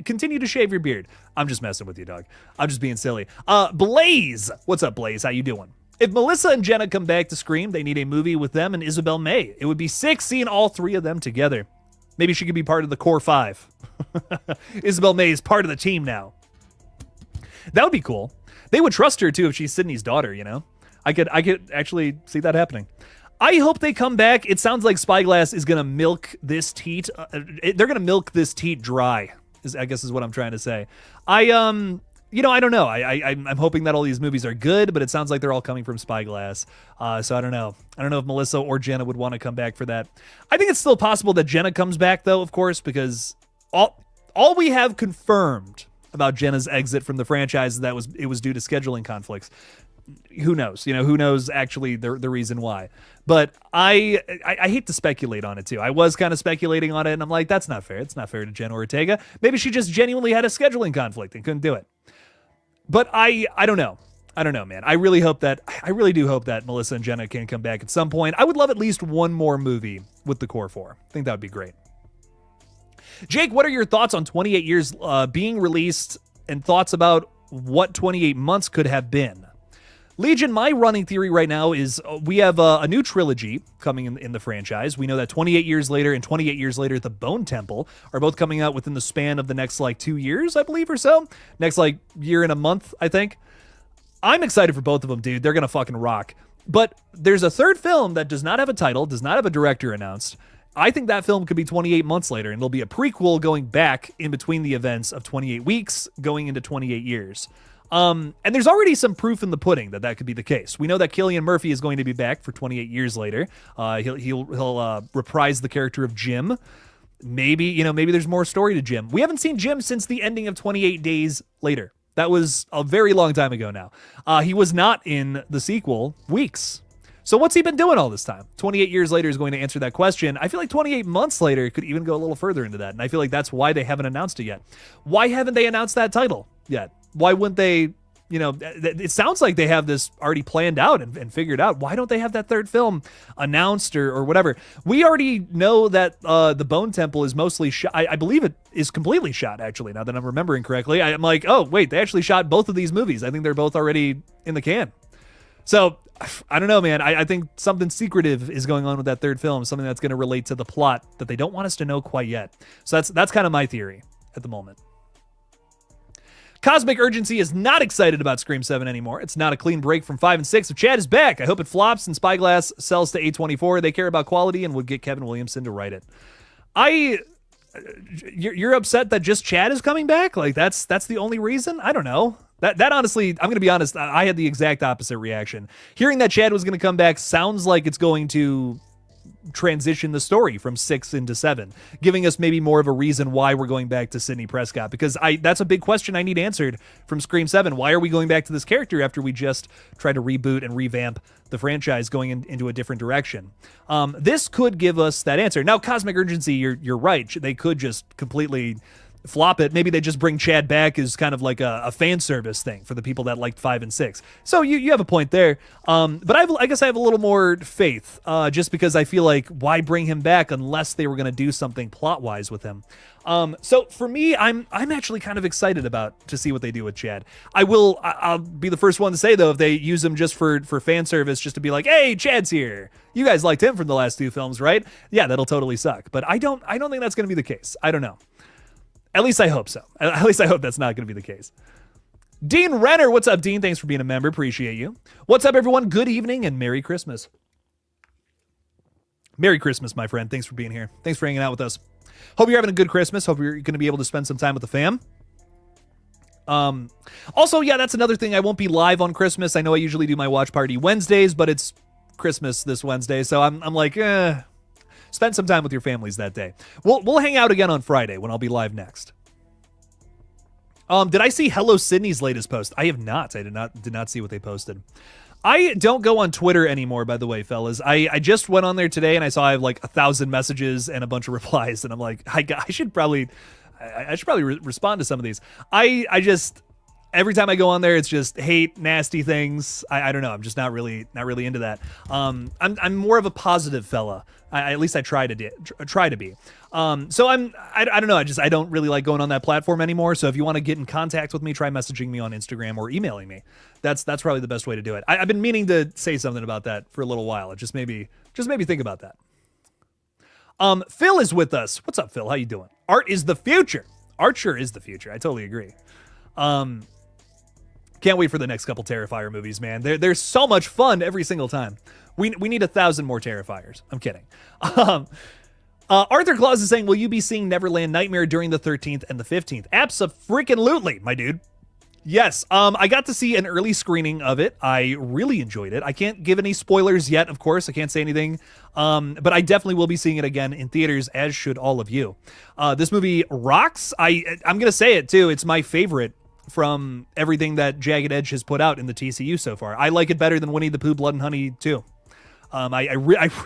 continue to shave your beard. I'm just messing with you, dog. I'm just being silly. Blaze. What's up, Blaze? How you doing? If Melissa and Jenna come back to Scream, they need a movie with them and Isabel May. It would be sick seeing all three of them together. Maybe she could be part of the core five. Isabel May is part of the team now. That would be cool. They would trust her too if she's Sydney's daughter, I could actually see that happening. I hope they come back. It sounds like Spyglass is going to milk this teat. They're going to milk this teat dry, I guess is what I'm trying to say. I don't know. I'm hoping that all these movies are good, but it sounds like they're all coming from Spyglass. So I don't know. I don't know if Melissa or Jenna would want to come back for that. I think it's still possible that Jenna comes back, though, of course, because all we have confirmed about Jenna's exit from the franchise is that it was due to scheduling conflicts. Who knows? Who knows actually the reason why. But I hate to speculate on it, too. I was kind of speculating on it, and I'm like, that's not fair. It's not fair to Jenna Ortega. Maybe she just genuinely had a scheduling conflict and couldn't do it. But I don't know. I don't know, man. I really do hope that Melissa and Jenna can come back at some point. I would love at least one more movie with the core four. I think that would be great. Jake, what are your thoughts on 28 years being released and thoughts about what 28 months could have been? Legion, my running theory right now is we have a new trilogy coming in the franchise. We know that 28 years later and 28 years later The Bone Temple are both coming out within the span of the next 2 years, I believe, or so. Next year and a month, I think. I'm excited for both of them, dude. They're going to fucking rock. But there's a third film that does not have a title, does not have a director announced. I think that film could be 28 months later, and it'll be a prequel going back in between the events of 28 weeks going into 28 years. And there's already some proof in the pudding that could be the case. We know that Cillian Murphy is going to be back for 28 years later. He'll reprise the character of Jim. Maybe there's more story to Jim. We haven't seen Jim since the ending of 28 Days Later. That was a very long time ago now. He was not in the sequel, Weeks. So what's he been doing all this time? 28 years later is going to answer that question. I feel like 28 months later could even go a little further into that. And I feel like that's why they haven't announced it yet. Why haven't they announced that title yet? Why wouldn't they, it sounds like they have this already planned out and figured out. Why don't they have that third film announced or whatever? We already know that The Bone Temple is mostly shot. I believe it is completely shot, actually, now that I'm remembering correctly. I'm like, oh, wait, they actually shot both of these movies. I think they're both already in the can. So I don't know, man. I think something secretive is going on with that third film, something that's going to relate to the plot that they don't want us to know quite yet. So that's kind of my theory at the moment. Cosmic Urgency is not excited about Scream 7 anymore. It's not a clean break from 5 and 6. If Chad is back, I hope it flops and Spyglass sells to A24. They care about quality and would get Kevin Williamson to write it. You're upset that just Chad is coming back? Like that's the only reason? I don't know. That honestly, I'm going to be honest, I had the exact opposite reaction. Hearing that Chad was going to come back sounds like it's going to transition the story from 6 into 7, giving us maybe more of a reason why we're going back to Sidney Prescott, because that's a big question I need answered from Scream 7. Why are we going back to this character after we just tried to reboot and revamp the franchise going into a different direction? This could give us that answer. Now, Cosmic Urgency, you're right. They could just completely flop it. Maybe they just bring Chad back as kind of like a fan service thing for the people that liked 5 and 6. So you have a point there. But I guess I have a little more faith, just because I feel like why bring him back unless they were going to do something plot-wise with him. So for me, I'm actually kind of excited to see what they do with Chad. I'll be the first one to say, though, if they use him just for fan service, just to be like, hey, Chad's here. You guys liked him from the last 2 films, right? Yeah, that'll totally suck. But I don't think that's going to be the case. I don't know. At least I hope so. At least I hope that's not going to be the case. Dean Renner, what's up, Dean? Thanks for being a member. Appreciate you. What's up, everyone? Good evening and Merry Christmas. Merry Christmas, my friend. Thanks for being here. Thanks for hanging out with us. Hope you're having a good Christmas. Hope you're going to be able to spend some time with the fam. Also, yeah, that's another thing. I won't be live on Christmas. I know I usually do my watch party Wednesdays, but it's Christmas this Wednesday, so I'm like, spend some time with your families that day. We'll hang out again on Friday when I'll be live next. Did I see Hello Sydney's latest post? I have not. I did not see what they posted. I don't go on Twitter anymore, by the way, fellas. I just went on there today and I saw I have like 1,000 messages and a bunch of replies, and I'm like, I should probably respond to some of these. I just every time I go on there, it's just hate, nasty things. I don't know. I'm just not really into that. I'm more of a positive fella. At least I try to be. So I don't know. I don't really like going on that platform anymore. So if you want to get in contact with me, try messaging me on Instagram or emailing me. That's probably the best way to do it. I've been meaning to say something about that for a little while. It just made me think about that. Phil is with us. What's up, Phil? How you doing? Art is the future. Art sure is the future. I totally agree. Can't wait for the next couple Terrifier movies, man. They're so much fun every single time. We need 1,000 more Terrifiers. I'm kidding. Arthur Claus is saying, will you be seeing Neverland Nightmare during the 13th and the 15th? Abso-freaking-lutely, my dude. Yes, I got to see an early screening of it. I really enjoyed it. I can't give any spoilers yet, of course. I can't say anything, but I definitely will be seeing it again in theaters, as should all of you. This movie rocks. I'm going to say it, too. It's my favorite from everything that Jagged Edge has put out in the TCU so far. I like it better than Winnie the Pooh, Blood and Honey 2. I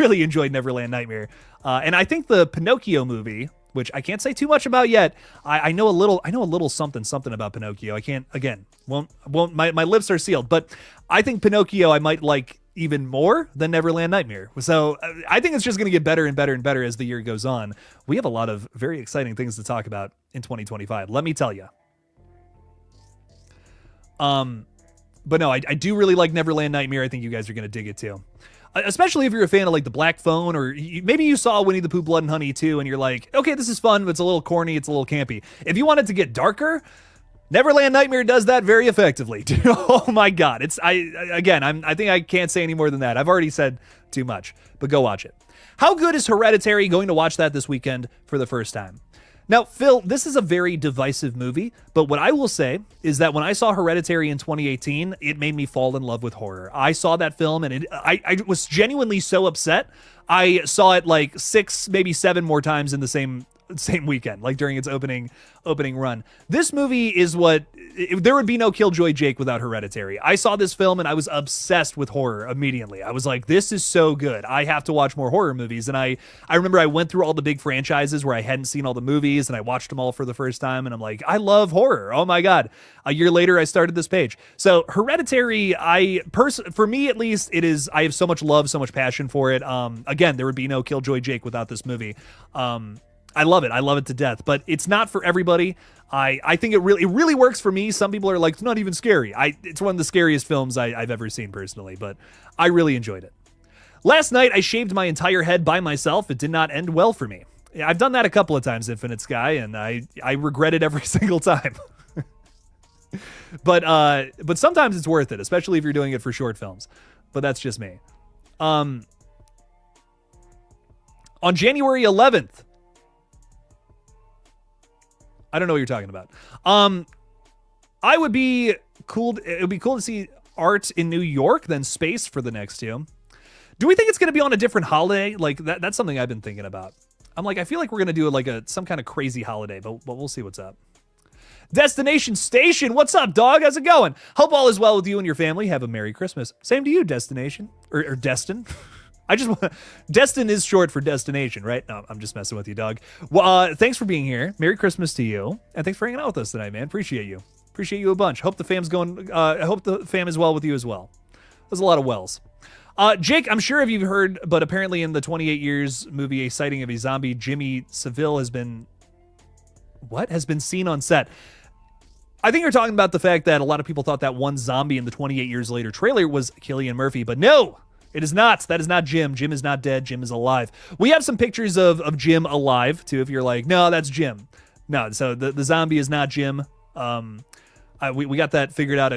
really enjoyed Neverland Nightmare. And I think the Pinocchio movie, which I can't say too much about yet. I know a little something about Pinocchio. I can't, again, won't, my lips are sealed, but I think Pinocchio I might like even more than Neverland Nightmare. So I think it's just going to get better and better and better as the year goes on. We have a lot of very exciting things to talk about in 2025. Let me tell you. But no, I do really like Neverland Nightmare. I think you guys are going to dig it too. Especially if you're a fan of like the Black Phone, or maybe you saw Winnie the Pooh, Blood and Honey too, and you're like, okay, this is fun, but it's a little corny, it's a little campy. If you want it to get darker, Neverland Nightmare does that very effectively. Oh my God. I think I can't say any more than that. I've already said too much, but go watch it. How good is Hereditary? Going to watch that this weekend for the first time. Now, Phil, this is a very divisive movie, but what I will say is that when I saw Hereditary in 2018, it made me fall in love with horror. I saw that film and I was genuinely so upset. I saw it like 6, maybe 7 more times in the same weekend, like during its opening run. This movie is there would be no KillJoy Jake without Hereditary. I saw this film and I was obsessed with horror immediately. I was like, this is so good. I have to watch more horror movies. And I remember I went through all the big franchises where I hadn't seen all the movies and I watched them all for the first time. And I'm like, I love horror. Oh my God. A year later, I started this page. So Hereditary, for me at least, I have so much love, so much passion for it. Again, there would be no KillJoy Jake without this movie. I love it. I love it to death, but it's not for everybody. I think it really works for me. Some people are like, it's not even scary. It's one of the scariest films I've ever seen personally, but I really enjoyed it. Last night, I shaved my entire head by myself. It did not end well for me. I've done that a couple of times, Infinite Sky, and I regret it every single time. But sometimes it's worth it, especially if you're doing it for short films. But that's just me. On January 11th, I don't know what you're talking about. It would be cool to see art in New York than space for the next two. Do we think it's going to be on a different holiday? Like that's something I've been thinking about. I'm like, I feel like we're going to do like some kind of crazy holiday, but we'll see what's up. Destination Station, what's up, dog? How's it going? Hope all is well with you and your family. Have a Merry Christmas. Same to you, Destination or Destin. Destin is short for destination, right? No, I'm just messing with you, dog. Well, thanks for being here. Merry Christmas to you, and thanks for hanging out with us tonight, man. Appreciate you a bunch. Hope the fam's going. I hope the fam is well with you as well. There's a lot of wells. Jake, I'm sure if you've heard, but apparently in the 28 Years movie, a sighting of a zombie Jimmy Savile has been seen on set. I think you're talking about the fact that a lot of people thought that one zombie in the 28 Years Later trailer was Cillian Murphy, but no. It is not. That is not Jim. Jim is not dead. Jim is alive. We have some pictures of Jim alive, too, if you're like, no, that's Jim. No, so the zombie is not Jim. We got that figured out,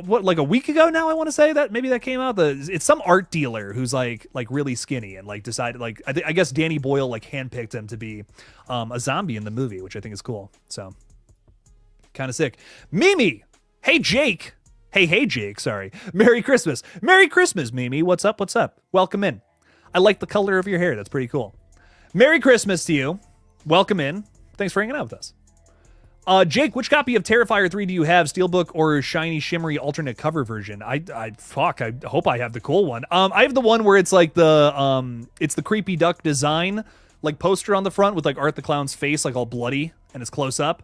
like a week ago now, I want to say that. Maybe that came out. It's some art dealer who's like really skinny and like decided, like, I guess Danny Boyle like handpicked him to be a zombie in the movie, which I think is cool. So, kind of sick. Mimi! Hey, Jake! Hey, Jake, sorry. Merry Christmas. Merry Christmas, Mimi. What's up? Welcome in. I like the color of your hair. That's pretty cool. Merry Christmas to you. Welcome in. Thanks for hanging out with us. Jake, which copy of Terrifier 3 do you have? Steelbook or shiny, shimmery alternate cover version? I hope I have the cool one. I have the one where it's like it's the creepy duck design, like poster on the front with like Art the Clown's face, like all bloody, and it's close up.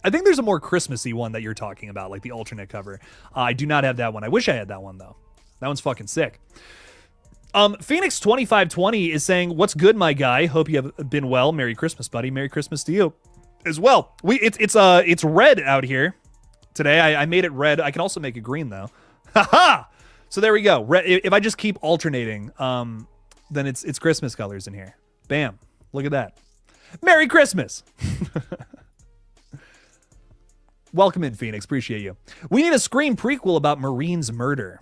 I think there's a more Christmassy one that you're talking about, like the alternate cover. I do not have that one. I wish I had that one though. That one's fucking sick. Phoenix 2520 is saying, "What's good, my guy? Hope you have been well. Merry Christmas, buddy. Merry Christmas to you as well." It's red out here today. I made it red. I can also make it green though. Haha. So there we go. If I just keep alternating, then it's Christmas colors in here. Bam. Look at that. Merry Christmas. Welcome in, Phoenix. Appreciate you. We need a Scream prequel about Marine's murder.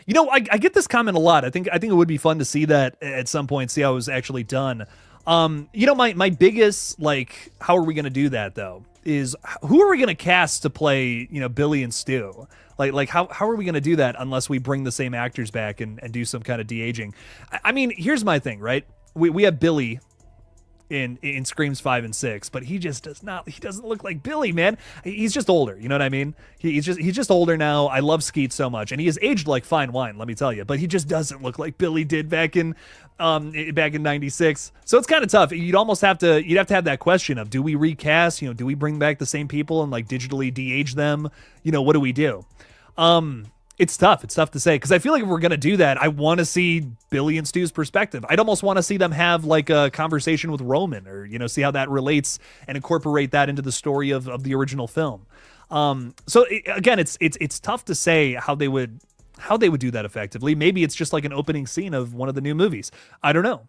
You know, I get this comment a lot. I think it would be fun to see that at some point, see how it was actually done. You know, my biggest, like, how are we going to do that, though, is who are we going to cast to play, you know, Billy and Stu? Like how are we going to do that unless we bring the same actors back and do some kind of de-aging? I mean, here's my thing, right? We have Billy in Screams 5 and 6, but he doesn't look like Billy, man. He's just older, you know what I mean? He's just older now. I love Skeet so much, and he has aged like fine wine, let me tell you, but he just doesn't look like Billy did back in 96. So it's kind of tough. You'd have to have that question of, do we recast, you know, do we bring back the same people and like digitally de-age them? You know, what do we do? It's tough. It's tough to say, because I feel like if we're going to do that, I want to see Billy and Stu's perspective. I'd almost want to see them have like a conversation with Roman, or, you know, see how that relates and incorporate that into the story of the original film. Again, it's tough to say how they would do that effectively. Maybe it's just like an opening scene of one of the new movies. I don't know,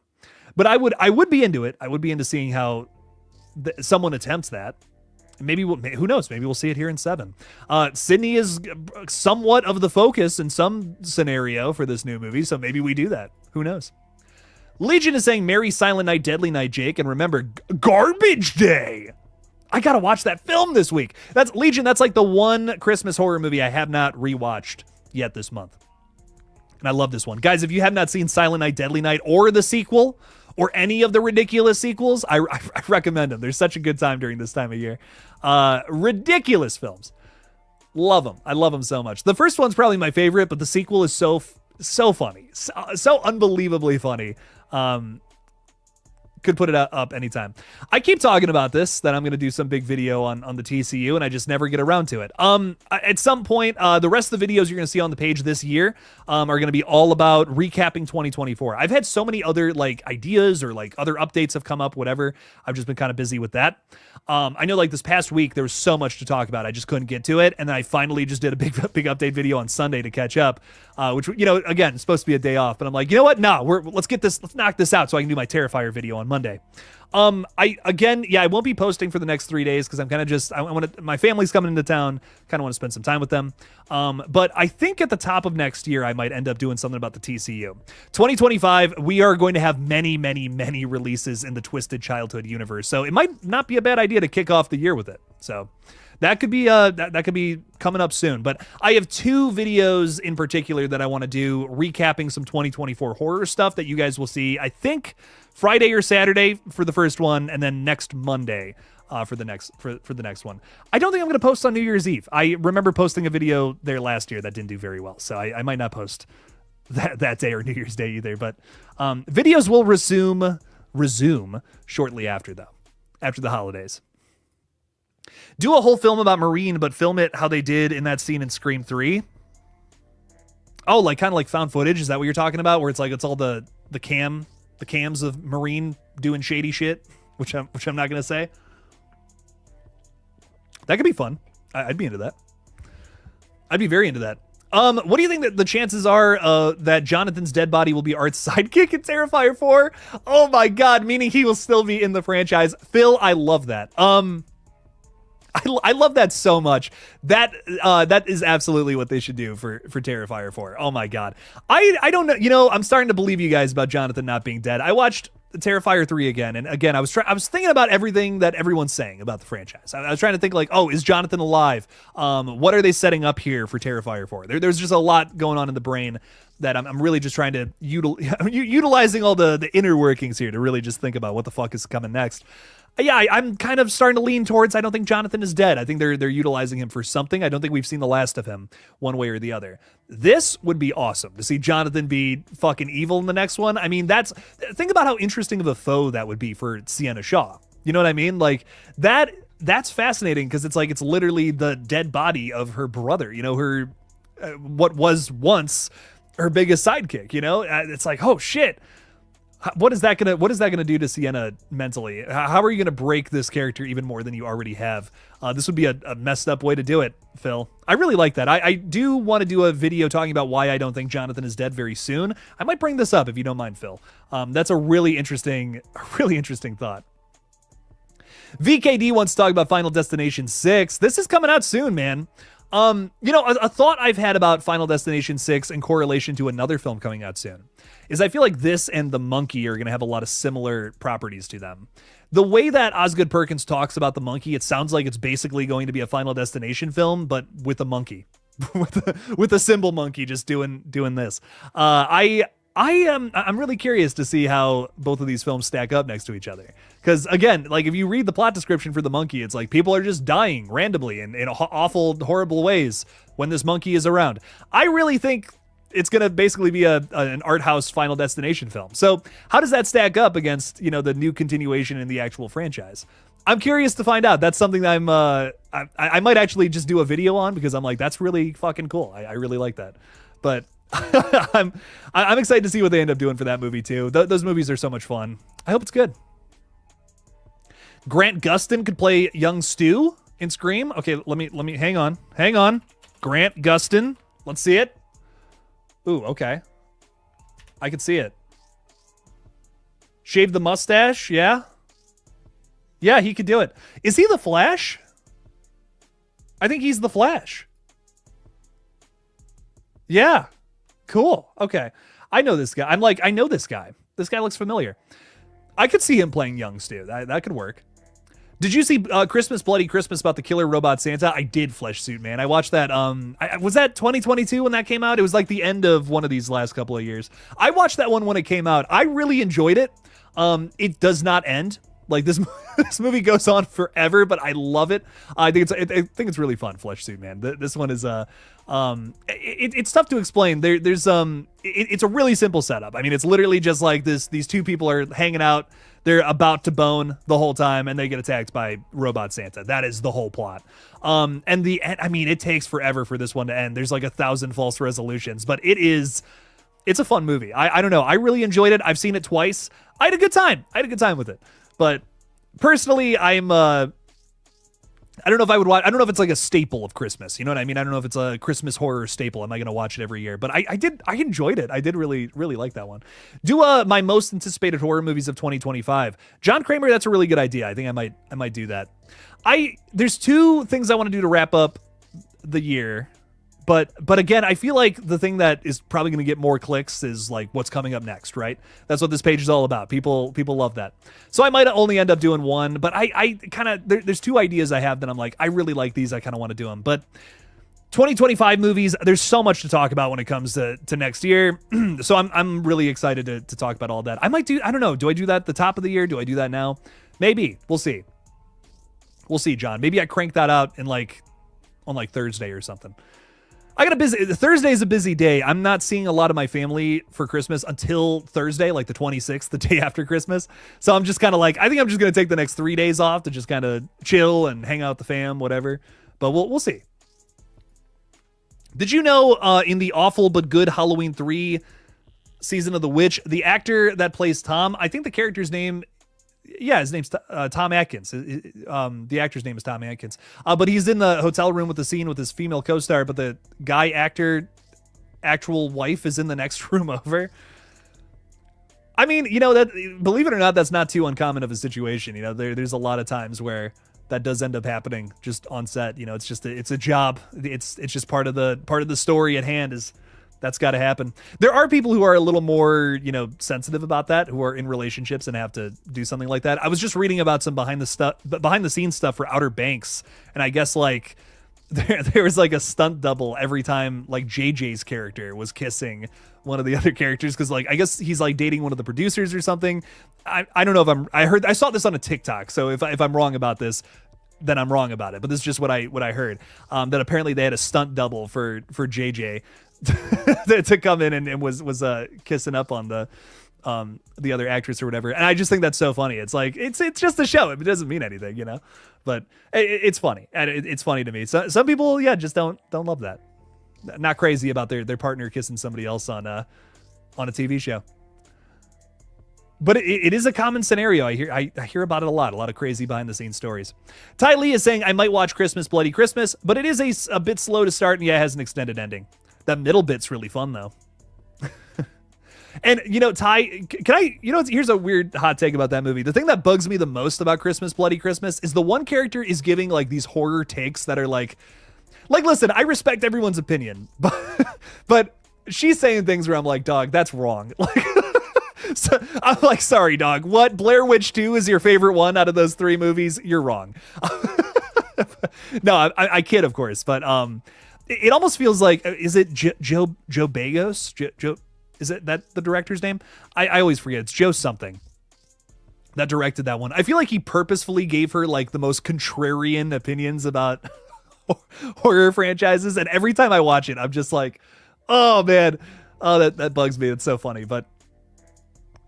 but I would be into it. I would be into seeing how someone attempts that. Maybe who knows? Maybe we'll see it here in 7. Sydney is somewhat of the focus in some scenario for this new movie, so maybe we do that. Who knows? Legion is saying, "Merry Silent Night, Deadly Night, Jake, and remember Garbage Day." I gotta watch that film this week. That's Legion. That's like the one Christmas horror movie I have not rewatched yet this month, and I love this one, guys. If you have not seen Silent Night, Deadly Night, or the sequel, or any of the ridiculous sequels, I recommend them. There's such a good time during this time of year. Ridiculous films. Love them. I love them so much. The first one's probably my favorite, but the sequel is so funny. So unbelievably funny. Could put it up anytime. I keep talking about this, that I'm going to do some big video on the TCU, and I just never get around to it. At some point, the rest of the videos you're going to see on the page this year are going to be all about recapping 2024. I've had so many other like ideas, or like other updates have come up, whatever. I've just been kind of busy with that. I know like this past week, there was so much to talk about. I just couldn't get to it. And then I finally just did a big update video on Sunday to catch up, which, you know, again, it's supposed to be a day off, but I'm like, you know what? No, let's knock this out so I can do my Terrifier video on Monday. I won't be posting for the next 3 days because I'm kind of my family's coming into town, kind of want to spend some time with them. But I think at the top of next year, I might end up doing something about the TCU. 2025, we are going to have many, many, many releases in the Twisted Childhood universe. So it might not be a bad idea to kick off the year with it. So that could be that could be coming up soon. But I have 2 videos in particular that I want to do, recapping some 2024 horror stuff that you guys will see, I think, Friday or Saturday for the first one, and then next Monday for the next one. I don't think I'm going to post on New Year's Eve. I remember posting a video there last year that didn't do very well, so I might not post that day or New Year's Day either. But videos will resume shortly after, though, after the holidays. Do a whole film about Marine, but film it how they did in that scene in Scream 3. Oh, like kind of like found footage. Is that what you're talking about? Where it's like it's all the cams of Marine doing shady shit, which I'm not gonna say. That could be fun. I'd be into that. I'd be very into that. What do you think that the chances are that Jonathan's dead body will be Art's sidekick in Terrifier 4? Oh my god, meaning he will still be in the franchise. Phil, I love that. I love that so much. That is absolutely what they should do for Terrifier 4. Oh my god. I don't know. You know, I'm starting to believe you guys about Jonathan not being dead. I watched Terrifier 3 again, and again, I was thinking about everything that everyone's saying about the franchise. I was trying to think like, oh, is Jonathan alive? What are they setting up here for Terrifier 4? There's just a lot going on in the brain that I'm really just trying to utilizing all the inner workings here to really just think about what the fuck is coming next. Yeah, I'm kind of starting to lean towards I don't think Jonathan is dead. I think they're utilizing him for something. I don't think we've seen the last of him one way or the other. This would be awesome to see Jonathan be fucking evil in the next one. I mean, think about how interesting of a foe that would be for Sienna Shaw. You know what I mean? Like that's fascinating because it's like it's literally the dead body of her brother, you know, her what was once her biggest sidekick, you know? It's like, oh shit. What is that gonna do to Sienna mentally? How are you gonna break this character even more than you already have? This would be a messed up way to do it, Phil. I really like that. I do want to do a video talking about why I don't think Jonathan is dead very soon. I might bring this up if you don't mind, Phil. That's a really interesting thought. VKD wants to talk about Final Destination 6. This is coming out soon, man. You know, a thought I've had about Final Destination 6 in correlation to another film coming out soon is I feel like this and The Monkey are going to have a lot of similar properties to them. The way that Osgood Perkins talks about The Monkey, it sounds like it's basically going to be a Final Destination film, but with a monkey, with a symbol monkey just doing this. I'm really curious to see how both of these films stack up next to each other. Because again, like if you read the plot description for The Monkey, it's like people are just dying randomly in awful, horrible ways when this monkey is around. I really think it's going to basically be an art house Final Destination film. So how does that stack up against, you know, the new continuation in the actual franchise? I'm curious to find out. That's something that I might actually just do a video on because I'm like, that's really fucking cool. I really like that. But I'm excited to see what they end up doing for that movie too. Those movies are so much fun. I hope it's good. Grant Gustin could play young Stu in Scream. Okay, let me hang on. Grant Gustin. Let's see it. Ooh, okay. I can see it. Shave the mustache, yeah. Yeah, he could do it. Is he the Flash? I think he's the Flash. Yeah. Cool. Okay. I know this guy. I know this guy. This guy looks familiar. I could see him playing young Stu. That could work. Did you see Christmas Bloody Christmas about the killer robot Santa? I did, Flesh Suit Man. I watched that. Was that 2022 when that came out? It was like the end of one of these last couple of years. I watched that one when it came out. I really enjoyed it. It does not end. Like this movie goes on forever, but I love it. I think it's really fun. Flesh Suit Man. This one is it's tough to explain. It's a really simple setup. I mean, it's literally just like these two people are hanging out. They're about to bone the whole time, and they get attacked by Robot Santa. That is the whole plot. And I mean, it takes forever for this one to end. There's like 1,000 false resolutions, but it's a fun movie. I don't know. I really enjoyed it. I've seen it twice. I had a good time with it. But personally, I don't know if I would watch. I don't know if it's like a staple of Christmas. You know what I mean? I don't know if it's a Christmas horror staple. Am I going to watch it every year? But I enjoyed it. I did really like that one. Do my most anticipated horror movies of 2025. John Kramer, that's a really good idea. I think I might do that. There's two things I want to do to wrap up the year. But again, I feel like the thing that is probably going to get more clicks is like what's coming up next, right? That's what this page is all about. People love that. So I might only end up doing one, but I kind of there's two ideas I have that I'm like, I really like these. I kind of want to do them. But 2025 movies, there's so much to talk about when it comes to next year. So I'm really excited to talk about all that. I don't know. Do I do that at the top of the year? Do I do that now? Maybe. We'll see. We'll see, John. Maybe I crank that out on Thursday or something. Thursday is a busy day. I'm not seeing a lot of my family for Christmas until Thursday, like the 26th, the day after Christmas. So I'm just kind of like, I think I'm just going to take the next 3 days off to just kind of chill and hang out with the fam, whatever. But we'll see. Did you know in the awful but good Halloween 3 Season of the Witch, the actor that plays Tom, I think the character's name, his name's Tom Atkins. The actor's name is Tom Atkins. But he's in the hotel room with the scene with his female co-star, but the guy actor, actual wife is in the next room over. I mean, you know, that, believe it or not, that's not too uncommon of a situation. You know, there's a lot of times where that does end up happening just on set. You know, it's a job. It's just part of the story at hand is That's got to happen. There are people who are a little more, sensitive about that, who are in relationships and have to do something like that. I was just reading about some behind the scenes stuff for Outer Banks, and I guess like there was like a stunt double every time like JJ's character was kissing one of the other characters, because like I guess he's like dating one of the producers or something. I don't know if I saw this on a TikTok, so if I'm wrong about this, then I'm wrong about it. But this is just what I heard. That apparently they had a stunt double for JJ to come in and was kissing up on the other actress or whatever. And I just think that's so funny. It's like it's just a show. It doesn't mean anything, But it's funny, and it's funny to me. So some people, just don't love that. Not crazy about their partner kissing somebody else on a TV show. But it is a common scenario. I hear about it a lot of crazy behind the scenes stories. Ty Lee is saying, I might watch Christmas Bloody Christmas, but it is a bit slow to start, and it has an extended ending. That middle bit's really fun though. And Ty, here's a weird hot take about that movie. The thing that bugs me the most about Christmas Bloody Christmas is the one character is giving like these horror takes that are like listen, I respect everyone's opinion, but she's saying things where I'm like, dog, that's wrong. So I'm like, sorry, dog. What? Blair Witch 2 is your favorite one out of those 3 movies? You're wrong. No, I kid, of course, but it almost feels like, is it Joe Bagos? Joe, is it that the director's name? I always forget. It's Joe something that directed that one. I feel like he purposefully gave her like the most contrarian opinions about horror franchises, and every time I watch it, I'm just like, oh man, that bugs me. It's so funny, but.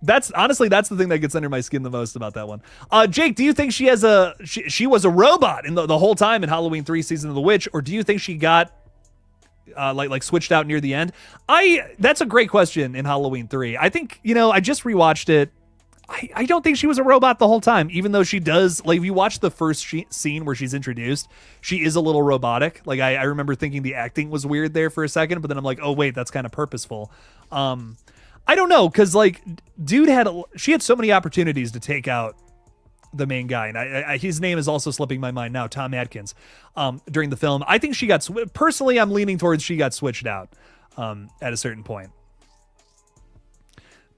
That's the thing that gets under my skin the most about that one. Jake, do you think she was a robot in the whole time in Halloween 3 Season of the Witch, or do you think she got like switched out near the end? That's a great question in Halloween 3. I think, I just rewatched it. I don't think she was a robot the whole time, even though she does, like, if you watch the first scene where she's introduced, she is a little robotic. Like, I remember thinking the acting was weird there for a second, but then I'm like, oh wait, that's kind of purposeful. I don't know, because like, she had so many opportunities to take out the main guy, and his name is also slipping my mind now, Tom Atkins. During the film, I think she got personally, I'm leaning towards she got switched out at a certain point.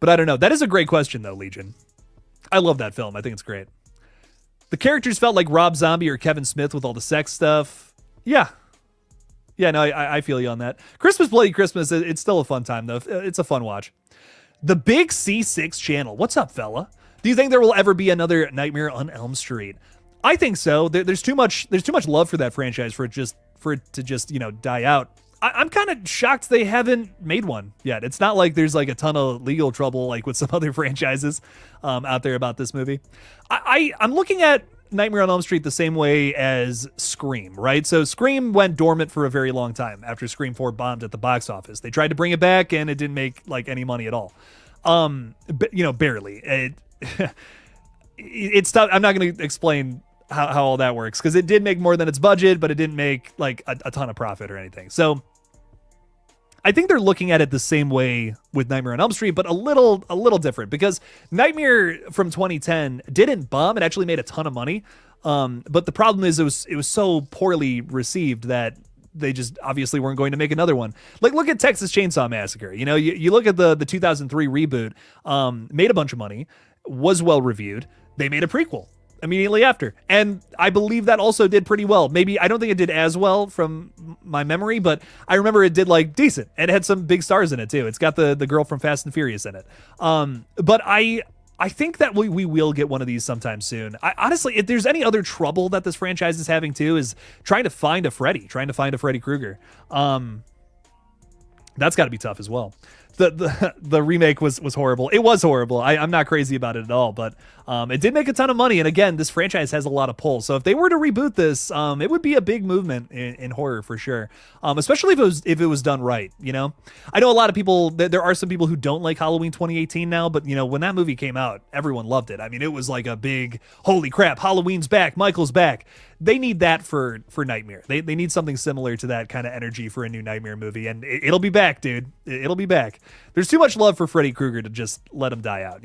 But I don't know. That is a great question, though, Legion. I love that film. I think it's great. The characters felt like Rob Zombie or Kevin Smith with all the sex stuff. Yeah. Yeah, no, I feel you on that. Christmas Bloody Christmas, it's still a fun time, though. It's a fun watch. The Big C6 channel. What's up, fella? Do you think there will ever be another Nightmare on Elm Street? I think so. There's too much love for that franchise for it to just die out. I'm kind of shocked they haven't made one yet. It's not like there's like a ton of legal trouble like with some other franchises out there about this movie. I'm looking at Nightmare on Elm Street the same way as Scream, right? So Scream went dormant for a very long time after Scream 4 bombed at the box office. They tried to bring it back and it didn't make like any money at all. Barely. It's tough. I'm not going to explain how all that works, because it did make more than its budget, but it didn't make like a ton of profit or anything. So I think they're looking at it the same way with Nightmare on Elm Street, but a little different, because Nightmare from 2010 didn't bomb. It actually made a ton of money. But the problem is it was so poorly received that they just obviously weren't going to make another one. Like, look at Texas Chainsaw Massacre. You look at the 2003 reboot, made a bunch of money, was well reviewed. They made a prequel immediately after, and I believe that also did pretty well. Maybe I don't think it did as well from my memory, but I remember it did like decent, and it had some big stars in it too. It's got the girl from Fast and Furious in it. But I think that we will get one of these sometime soon. Honestly, if there's any other trouble that this franchise is having too, is trying to find a Freddy Krueger. That's got to be tough as well. The remake was horrible. It was horrible. I'm not crazy about it at all, but it did make a ton of money. And again, this franchise has a lot of pull. So if they were to reboot this, it would be a big movement in horror for sure. Especially if it was done right. I know a lot of people. There are some people who don't like Halloween 2018 now, but when that movie came out, everyone loved it. I mean, it was like a big holy crap. Halloween's back. Michael's back. They need that for Nightmare. They need something similar to that kind of energy for a new Nightmare movie, and it'll be back, dude. It'll be back. There's too much love for Freddy Krueger to just let him die out,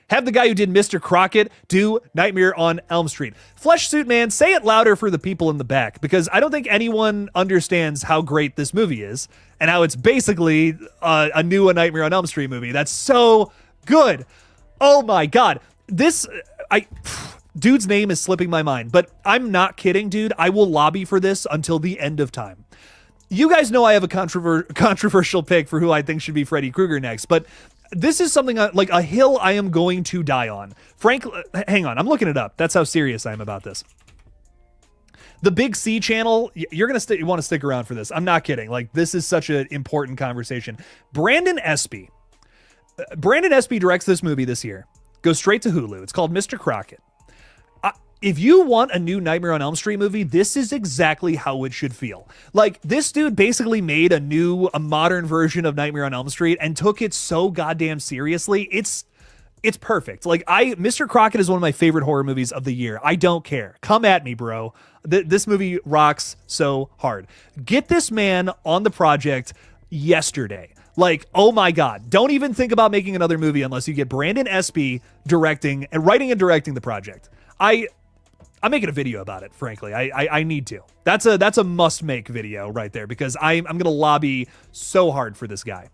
Have the guy who did Mr. Crockett do Nightmare on Elm Street. Flesh Suit Man, say it louder for the people in the back, because I don't think anyone understands how great this movie is and how it's basically a new Nightmare on Elm Street movie. That's so good. Oh my God. Dude's name is slipping my mind, but I'm not kidding, dude. I will lobby for this until the end of time. You guys know I have a controversial pick for who I think should be Freddy Krueger next, but this is something like a hill I am going to die on. Frankly, hang on, I'm looking it up. That's how serious I am about this. The Big C channel, you're going to want to stick around for this. I'm not kidding. Like, this is such an important conversation. Brandon Espy directs this movie this year. Goes straight to Hulu. It's called Mr. Crockett. If you want a new Nightmare on Elm Street movie, this is exactly how it should feel. Like, this dude basically made a modern version of Nightmare on Elm Street and took it so goddamn seriously. It's perfect. Like, Mr. Crockett is one of my favorite horror movies of the year. I don't care. Come at me, bro. This movie rocks so hard. Get this man on the project yesterday. Like, oh my God. Don't even think about making another movie unless you get Brandon Espy writing and directing the project. I'm making a video about it, frankly. I need to. That's a must-make video right there, because I'm going to lobby so hard for this guy.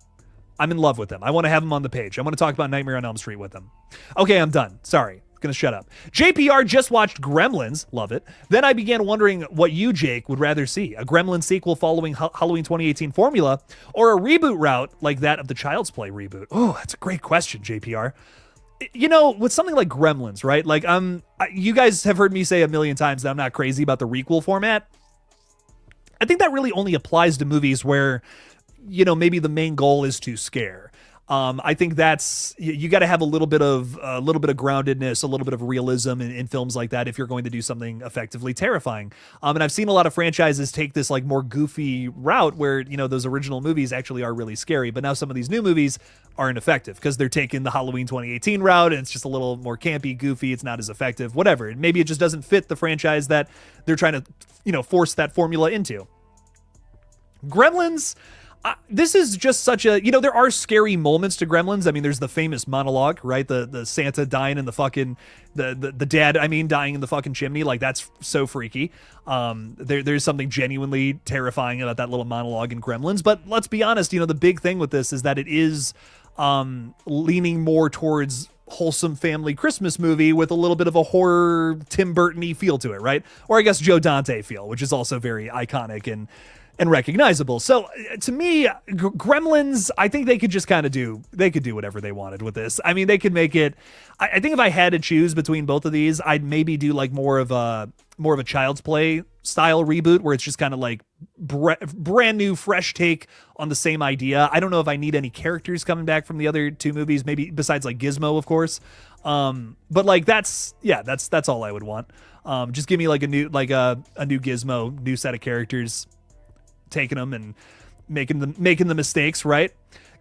I'm in love with him. I want to have him on the page. I want to talk about Nightmare on Elm Street with him. Okay, I'm done. Sorry. Going to shut up. JPR just watched Gremlins. Love it. Then I began wondering what you, Jake, would rather see. A Gremlins sequel following Halloween 2018 formula, or a reboot route like that of the Child's Play reboot? Oh, that's a great question, JPR. You know, with something like Gremlins, right? Like, you guys have heard me say a million times that I'm not crazy about the requel format. I think that really only applies to movies where, you know, maybe the main goal is to scare. I think that's, you got to have a little bit of groundedness, a little bit of realism in films like that if you're going to do something effectively terrifying. And I've seen a lot of franchises take this like more goofy route where, you know, those original movies actually are really scary, but now some of these new movies aren't effective because they're taking the Halloween 2018 route and it's just a little more campy, goofy. It's not as effective, whatever. And maybe it just doesn't fit the franchise that they're trying to, you know, force that formula into. Gremlins, this is just such a, you know, there are scary moments to Gremlins. I mean, there's the famous monologue, right? The Santa dying in the fucking, the dad, I mean, dying in the fucking chimney. Like, that's so freaky. There's something genuinely terrifying about that little monologue in Gremlins. But let's be honest, you know, the big thing with this is that it is leaning more towards wholesome family Christmas movie with a little bit of a horror Tim Burton-y feel to it, right? Or I guess Joe Dante feel, which is also very iconic and recognizable. So to me, Gremlins, I think they could just kind of do whatever they wanted with this. I mean, they could make it, I think if I had to choose between both of these, I'd maybe do like more of a Child's Play style reboot where it's just kind of like brand new, fresh take on the same idea. I don't know if I need any characters coming back from the other two movies, maybe besides like Gizmo, of course. But like, that's all I would want. Just give me like a new Gizmo, new set of characters, taking them and making the mistakes, right?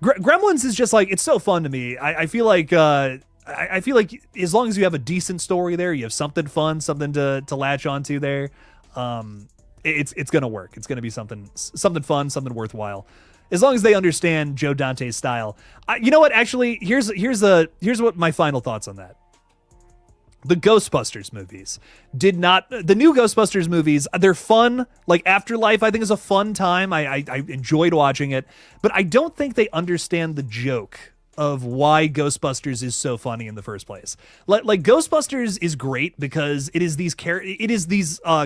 Gremlins is just like, it's so fun to me. I feel like as long as you have a decent story there, you have something fun, something to latch onto there, it's gonna work. It's gonna be something fun, something worthwhile, as long as they understand Joe Dante's style. You know what? Actually, here's what my final thoughts on that. The Ghostbusters movies the new Ghostbusters movies, they're fun. Like Afterlife, I think is a fun time. I enjoyed watching it, but I don't think they understand the joke of why Ghostbusters is so funny in the first place. Like Ghostbusters is great because it is these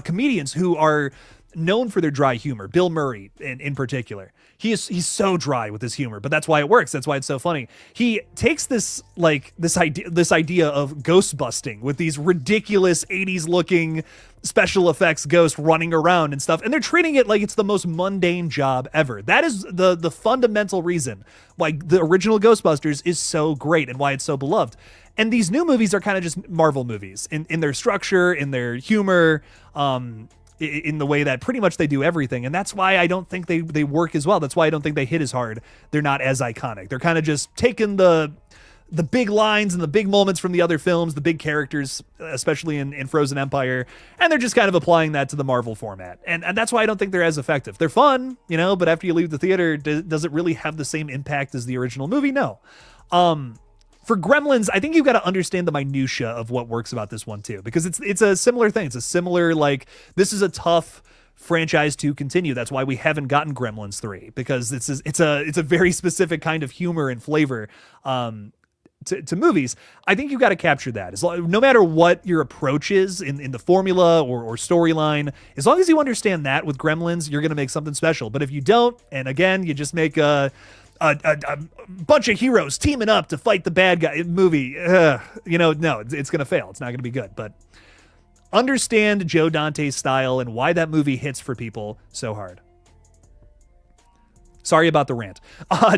comedians who are known for their dry humor. Bill Murray in particular. He's so dry with his humor, but that's why it works. That's why it's so funny. He takes this idea of ghost busting with these ridiculous 80s looking special effects ghosts running around and stuff, and they're treating it like it's the most mundane job ever. That is the fundamental reason why the original Ghostbusters is so great and why it's so beloved. And these new movies are kind of just Marvel movies in their structure, in their humor, in the way that pretty much they do everything. And that's why I don't think they work as well. That's why I don't think they hit as hard. They're not as iconic. They're kind of just taking the big lines and the big moments from the other films, the big characters, especially in Frozen Empire, and they're just kind of applying that to the Marvel format. And that's why I don't think they're as effective. They're fun, you know, but after you leave the theater, does it really have the same impact as the original movie? No. For Gremlins, I think you've got to understand the minutia of what works about this one too, because it's a similar thing. It's a similar, like, this is a tough franchise to continue. That's why we haven't gotten Gremlins 3, because it's a very specific kind of humor and flavor to movies. I think you got to capture that. No matter what your approach is in the formula or storyline, as long as you understand that with Gremlins, you're going to make something special. But if you don't, and again, you just make a bunch of heroes teaming up to fight the bad guy movie, no, it's going to fail. It's not going to be good. But understand Joe Dante's style and why that movie hits for people so hard. Sorry about the rant.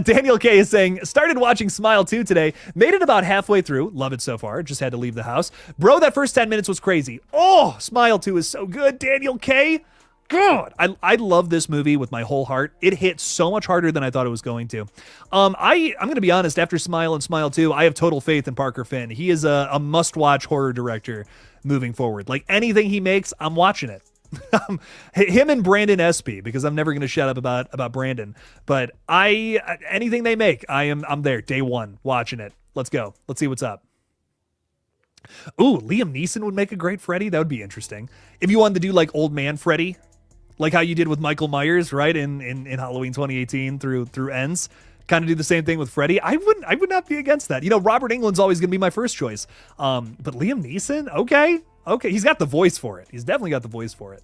Daniel K is saying, started watching Smile 2 today, made it about halfway through, love it so far, just had to leave the house. Bro, that first 10 minutes was crazy. Oh, Smile 2 is so good, Daniel K. God, I love this movie with my whole heart. It hit so much harder than I thought it was going to. I'm going to be honest, after Smile and Smile 2, I have total faith in Parker Finn. He is a must-watch horror director moving forward. Like, anything he makes, I'm watching it. Him and Brandon Espy, because I'm never going to shut up about Brandon. But anything they make, I'm there day one watching it. Let's go. Let's see what's up. Ooh, Liam Neeson would make a great Freddy. That would be interesting. If you wanted to do like old man Freddy, like how you did with Michael Myers, right? In Halloween 2018 through Ends. Kind of do the same thing with Freddy. I would not be against that. Robert Englund's always going to be my first choice. But Liam Neeson, okay. He's got the voice for it. He's definitely got the voice for it.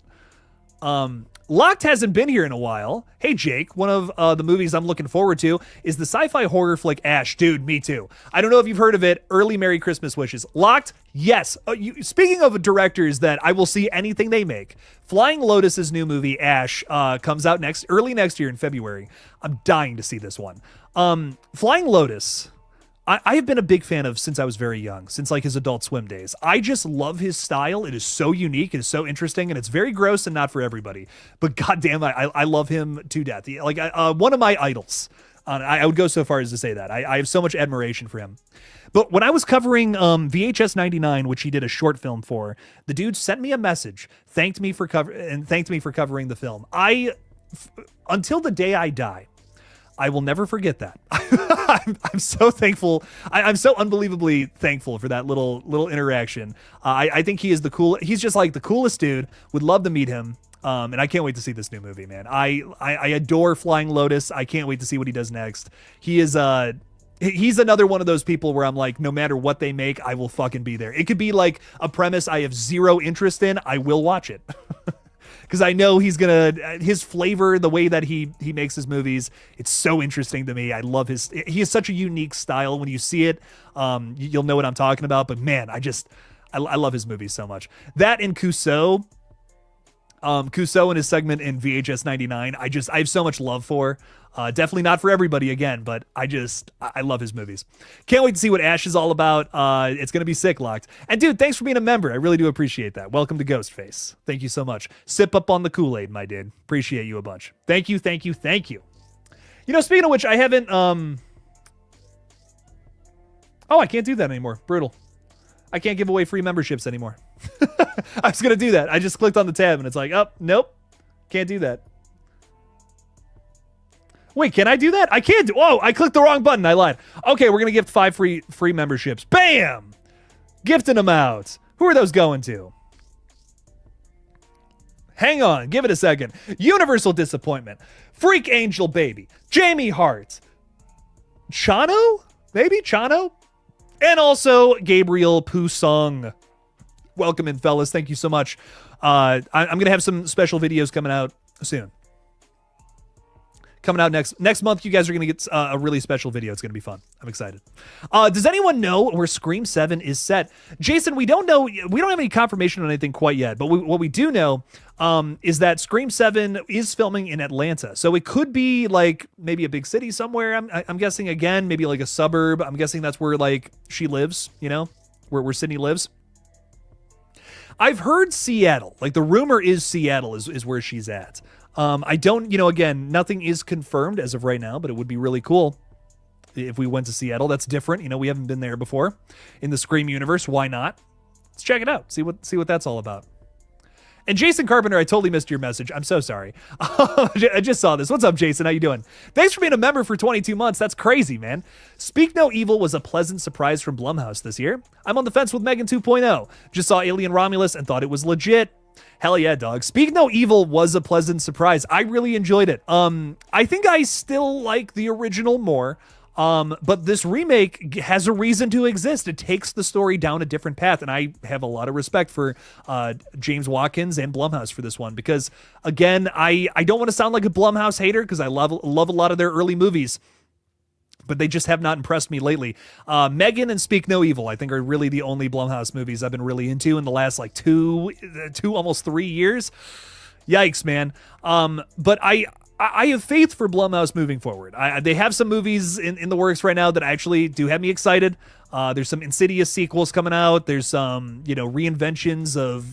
Locked hasn't been here in a while. Hey, Jake, one of the movies I'm looking forward to is the sci-fi horror flick Ash. Dude, me too. I don't know if you've heard of it. Early Merry Christmas wishes. Locked? Yes. Speaking of directors that I will see anything they make, Flying Lotus's new movie, Ash, comes out early next year in February. I'm dying to see this one. Flying Lotus, I have been a big fan of since I was very young, since like his Adult Swim days. I just love his style. It is so unique. It is so interesting, and it's very gross and not for everybody. But goddamn, I love him to death. Like one of my idols. I would go so far as to say that. I have so much admiration for him. But when I was covering VHS 99, which he did a short film for, the dude sent me a message, thanked me for covering the film. Until the day I die, I will never forget that. I'm so thankful. I'm so unbelievably thankful for that little interaction. I think he is he's just like the coolest dude. Would love to meet him. And I can't wait to see this new movie, man. I adore Flying Lotus. I can't wait to see what he does next. He's another one of those people where I'm like, no matter what they make, I will fucking be there. It could be like a premise I have zero interest in. I will watch it. Because I know his flavor, the way that he makes his movies, it's so interesting to me. I love he has such a unique style. When you see it, you'll know what I'm talking about. But man, I love his movies so much. That and Clouseau in his segment in VHS 99, I have so much love for. Definitely not for everybody again, but I love his movies. Can't wait to see what Ash is all about. It's going to be sick, Locked. And dude, thanks for being a member. I really do appreciate that. Welcome to Ghostface. Thank you so much. Sip up on the Kool-Aid, my dude. Appreciate you a bunch. Thank you. Speaking of which, I haven't, I can't do that anymore. Brutal. I can't give away free memberships anymore. I was going to do that. I just clicked on the tab and it's like, oh, nope. Can't do that. Wait, can I do that? I can't do. Oh, I clicked the wrong button. I lied. Okay, we're gonna gift 5 free memberships. Bam! Gifting them out. Who are those going to? Hang on, give it a second. Universal Disappointment, Freak Angel Baby, Jamie Hart, Chano, maybe Chano, and also Gabriel Pusong. Welcome in, fellas. Thank you so much. I'm gonna have some special videos coming out soon. Coming out next month, you guys are going to get a really special video. It's going to be fun. I'm excited. Does anyone know where Scream 7 is set? Jason, we don't know. We don't have any confirmation on anything quite yet. But what we do know is that Scream 7 is filming in Atlanta. So it could be like maybe a big city somewhere. I'm guessing, again, maybe like a suburb. I'm guessing that's where like she lives, where Sydney lives. I've heard Seattle. Like the rumor is Seattle is where she's at. I don't, again, nothing is confirmed as of right now, but it would be really cool if we went to Seattle. That's different. We haven't been there before in the Scream universe. Why not? Let's check it out. See what that's all about. And Jason Carpenter, I totally missed your message. I'm so sorry. I just saw this. What's up, Jason? How you doing? Thanks for being a member for 22 months. That's crazy, man. Speak No Evil was a pleasant surprise from Blumhouse this year. I'm on the fence with Megan 2.0. Just saw Alien Romulus and thought it was legit. Hell yeah, dog. Speak No Evil was a pleasant surprise. I really enjoyed it. I think I still like the original more. But this remake has a reason to exist. It takes the story down a different path, and I have a lot of respect for James Watkins and Blumhouse for this one because, again, I don't want to sound like a Blumhouse hater because I love a lot of their early movies, but they just have not impressed me lately. Megan and Speak No Evil, I think, are really the only Blumhouse movies I've been really into in the last like two almost 3 years. Yikes, man. But I have faith for Blumhouse moving forward. They have some movies in the works right now that actually do have me excited. There's some Insidious sequels coming out. There's some, reinventions of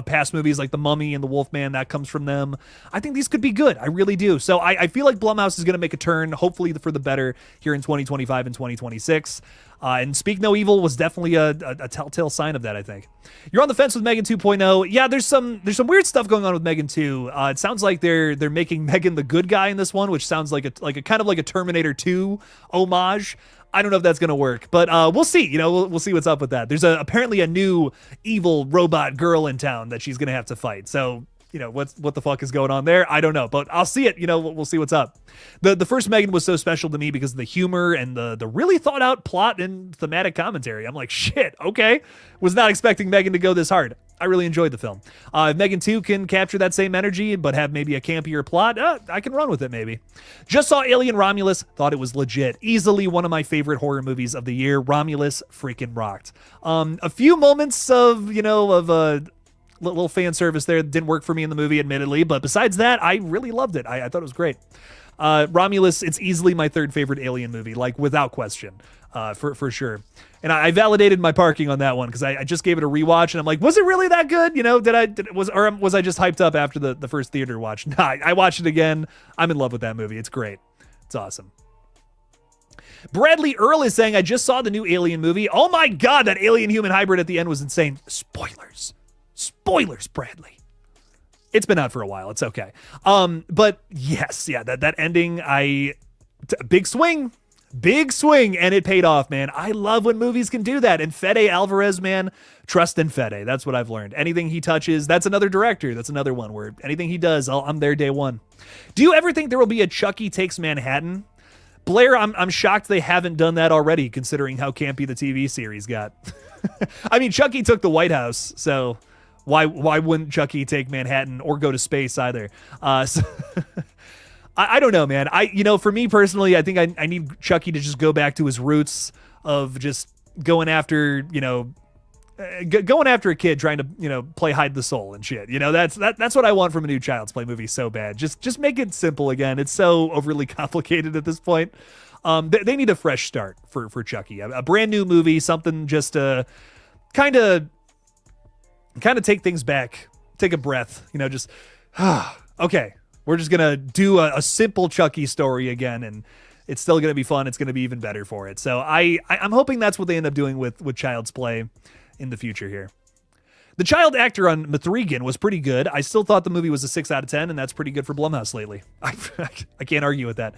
past movies like The Mummy and The Wolfman. That comes from them. I think these could be good. I really do. So I feel like Blumhouse is going to make a turn, hopefully for the better, here in 2025 and 2026. And Speak No Evil was definitely a telltale sign of that, I think. You're on the fence with Megan 2.0. Yeah, there's some weird stuff going on with Megan 2. It sounds like they're making Megan the good guy in this one, which sounds like a kind of like a Terminator 2 homage. I don't know if that's going to work, but we'll see. We'll see what's up with that. There's apparently a new evil robot girl in town that she's going to have to fight. So, what the fuck is going on there? I don't know, but I'll see it. We'll see what's up. The first Megan was so special to me because of the humor and the really thought out plot and thematic commentary. I'm like, shit, okay. Was not expecting Megan to go this hard. I really enjoyed the film. If Megan 2 can capture that same energy, but have maybe a campier plot, I can run with it maybe. Just saw Alien Romulus, thought it was legit. Easily one of my favorite horror movies of the year. Romulus freaking rocked. A few moments of little fan service there didn't work for me in the movie, admittedly, but besides that, I really loved it. I thought it was great. Romulus, it's easily my third favorite Alien movie, like without question, for sure. And I validated my parking on that one because I just gave it a rewatch and I'm like, was it really that good? Was I just hyped up after the first theater watch? Nah, I watched it again. I'm in love with that movie. It's great. It's awesome. Bradley Earl is saying, I just saw the new Alien movie. Oh my God, that alien human hybrid at the end was insane. Spoilers, Bradley. It's been out for a while. It's okay. But yes, yeah, that ending, big swing, and it paid off, man. I love when movies can do that. And Fede Alvarez, man, trust in Fede. That's what I've learned. Anything he touches, that's another director. That's another one where anything he does, I'm there day one. Do you ever think there will be a Chucky Takes Manhattan? Blair, I'm shocked they haven't done that already, considering how campy the TV series got. I mean, Chucky took the White House, so why wouldn't Chucky take Manhattan or go to space either? I don't know, man. For me personally, I think I need Chucky to just go back to his roots of just going after a kid trying to, play hide the soul and shit. That's what I want from a new Child's Play movie so bad. Just make it simple again. It's so overly complicated at this point. They need a fresh start for Chucky. A brand new movie, something just to kind of take things back, take a breath, just, okay, we're just going to do a simple Chucky story again, and it's still going to be fun. It's going to be even better for it. So I'm hoping that's what they end up doing with Child's Play in the future here. The child actor on Mithrigan was pretty good. I still thought the movie was a 6 out of 10, and that's pretty good for Blumhouse lately. I can't argue with that.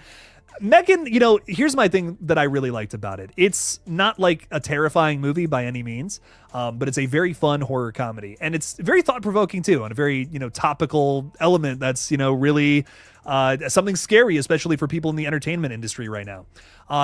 Megan, here's my thing that I really liked about it. It's not like a terrifying movie by any means, but it's a very fun horror comedy. And it's very thought-provoking, too, on a very, topical element that's, really something scary, especially for people in the entertainment industry right now.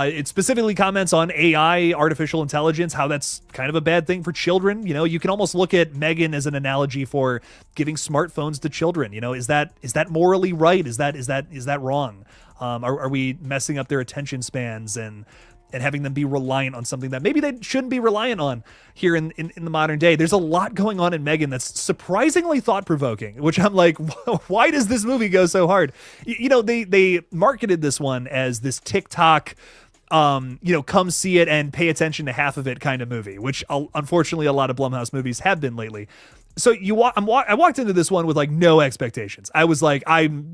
It specifically comments on AI, artificial intelligence, how that's kind of a bad thing for children. You can almost look at Megan as an analogy for giving smartphones to children. Is that morally right? Is that wrong? Are we messing up their attention spans and having them be reliant on something that maybe they shouldn't be reliant on here in the modern day? There's a lot going on in Megan that's surprisingly thought-provoking, which I'm like, why does this movie go so hard? They marketed this one as this TikTok, come see it and pay attention to half of it kind of movie, which unfortunately a lot of Blumhouse movies have been lately. So I walked into this one with like no expectations. I was like,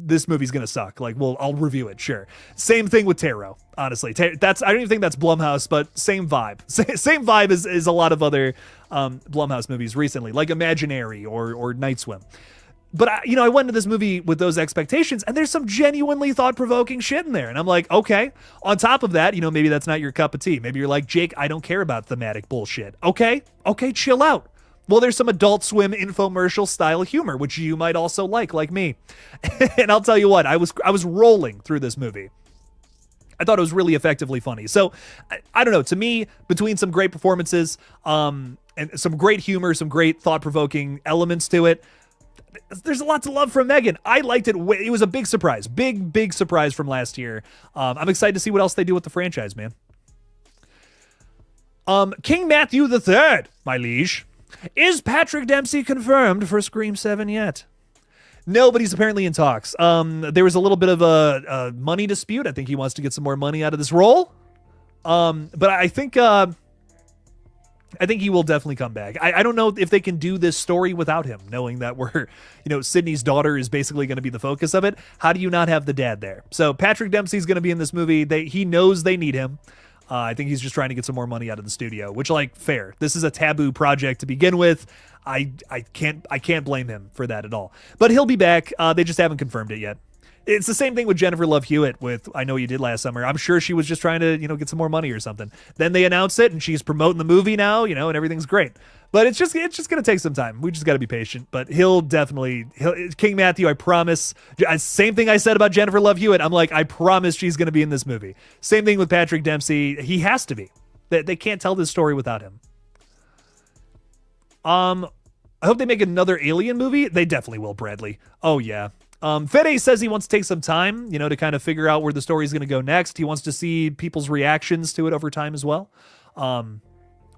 this movie's gonna suck. Like, well, I'll review it, sure. Same thing with Tarot, honestly. I don't even think that's Blumhouse, but same vibe. Same vibe as a lot of other Blumhouse movies recently, like Imaginary or Night Swim. But I went into this movie with those expectations, and there's some genuinely thought-provoking shit in there. And I'm like, okay. On top of that, maybe that's not your cup of tea. Maybe you're like, Jake, I don't care about thematic bullshit. Okay, chill out. Well, there's some Adult Swim infomercial style humor, which you might also like me. And I'll tell you what, I was rolling through this movie. I thought it was really effectively funny. So I don't know. To me, between some great performances, and some great humor, some great thought-provoking elements to it, there's a lot to love from Megan. I liked it. It was a big surprise, big surprise from last year. I'm excited to see what else they do with the franchise, man. King Matthew III, my liege. Is Patrick Dempsey confirmed for Scream 7 yet? No, but he's apparently in talks. There was a little bit of a money dispute. I think he wants to get some more money out of this role. But I think he will definitely come back. I don't know if they can do this story without him, knowing that Sydney's daughter is basically going to be the focus of it. How do you not have the dad there? So Patrick Dempsey's going to be in this movie. He knows they need him. I think he's just trying to get some more money out of the studio, which, fair. This is a taboo project to begin with. I can't blame him for that at all. But he'll be back. They just haven't confirmed it yet. It's the same thing with Jennifer Love Hewitt with I Know You Did Last Summer. I'm sure she was just trying to, get some more money or something. Then they announce it and she's promoting the movie now, and everything's great. But it's just going to take some time. We just got to be patient. But King Matthew, I promise. Same thing I said about Jennifer Love Hewitt. I'm like, I promise she's going to be in this movie. Same thing with Patrick Dempsey. He has to be. They can't tell this story without him. I hope they make another Alien movie. They definitely will, Bradley. Oh, yeah. Fede says he wants to take some time, to kind of figure out where the story is going to go next. He wants to see people's reactions to it over time as well.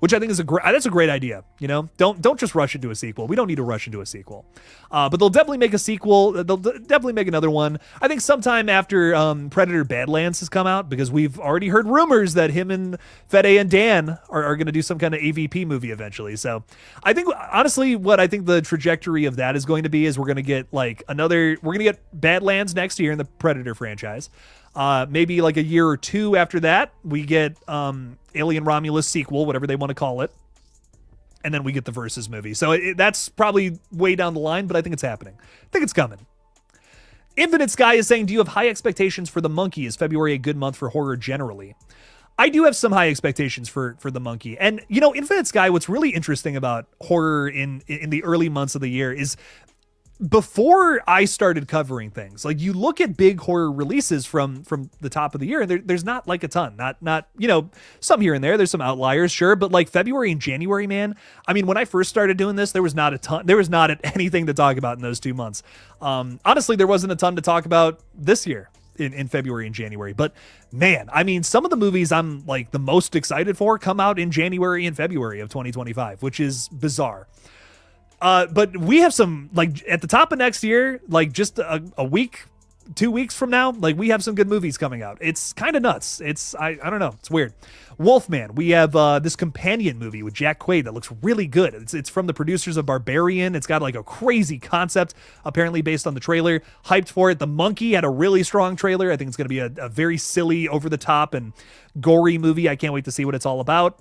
Which I think is that's a great idea. Don't just rush into a sequel. We don't need to rush into a sequel. But they'll definitely make a sequel. They'll definitely make another one. I think sometime after Predator Badlands has come out, because we've already heard rumors that him and Fede and Dan are going to do some kind of AVP movie eventually. So I think, honestly, what I think the trajectory of that is going to be is we're going to get we're going to get Badlands next year in the Predator franchise. Maybe a year or two after that, we get Alien Romulus sequel, whatever they want to call it. And then we get the Versus movie. So that's probably way down the line, but I think it's happening. I think it's coming. Infinite Sky is saying, do you have high expectations for The Monkey? Is February a good month for horror generally? I do have some high expectations for The Monkey. And, Infinite Sky, what's really interesting about horror in the early months of the year is before I started covering things, you look at big horror releases from the top of the year, and there's not a ton, not some here and there. There's some outliers, sure, but February and January, man. I mean, when I first started doing this, there was not a ton. There was not anything to talk about in those 2 months. Honestly, there wasn't a ton to talk about this year in February and January. But man, I mean, some of the movies I'm the most excited for come out in January and February of 2025, which is bizarre. But we have some, at the top of next year, just a week, 2 weeks from now, we have some good movies coming out. It's kind of nuts. I don't know. It's weird. Wolfman, we have this companion movie with Jack Quaid that looks really good. It's from the producers of Barbarian. It's got a crazy concept, apparently based on the trailer. Hyped for it. The Monkey had a really strong trailer. I think it's going to be a very silly, over-the-top, and gory movie. I can't wait to see what it's all about.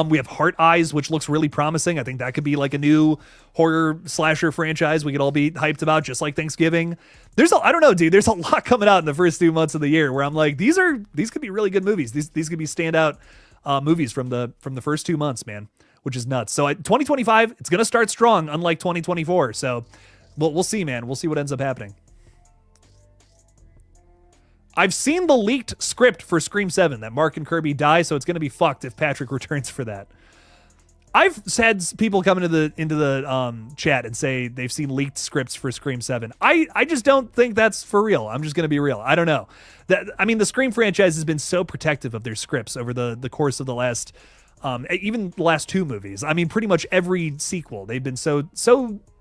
We have Heart Eyes, which looks really promising. I think that could be a new horror slasher franchise we could all be hyped about, just like Thanksgiving. I don't know, dude. There's a lot coming out in the first 2 months of the year where I'm like, these could be really good movies. These could be standout movies from the first 2 months, man, which is nuts. So 2025, it's gonna start strong, unlike 2024. So we'll see, man. We'll see what ends up happening. I've seen the leaked script for Scream 7 that Mark and Kirby die, so it's going to be fucked if Patrick returns for that. I've had people come into the chat and say they've seen leaked scripts for Scream 7. I just don't think that's for real. I'm just going to be real. I don't know. The Scream franchise has been so protective of their scripts over the course of the last, even the last 2 movies. I mean, pretty much every sequel, they've been so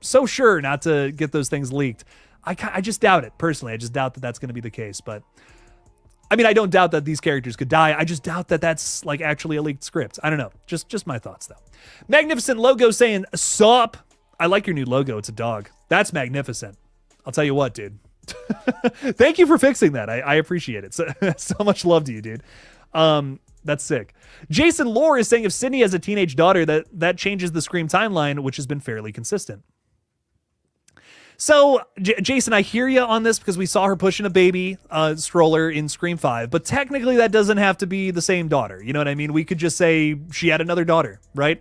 sure not to get those things leaked. I just doubt it, personally. I just doubt that that's going to be the case. But I mean, I don't doubt that these characters could die. I just doubt that that's like actually a leaked script. I don't know. Just my thoughts though. Magnificent Logo saying, sup? I like your new logo. It's a dog. That's magnificent. I'll tell you what, dude. Thank you for fixing that. I appreciate it. So much love to you, dude. That's sick. Jason Lore is saying if Sydney has a teenage daughter, that changes the Scream timeline, which has been fairly consistent. So, Jason, I hear you on this because we saw her pushing a baby stroller in Scream 5, but technically that doesn't have to be the same daughter. You know what I mean? We could just say she had another daughter, right?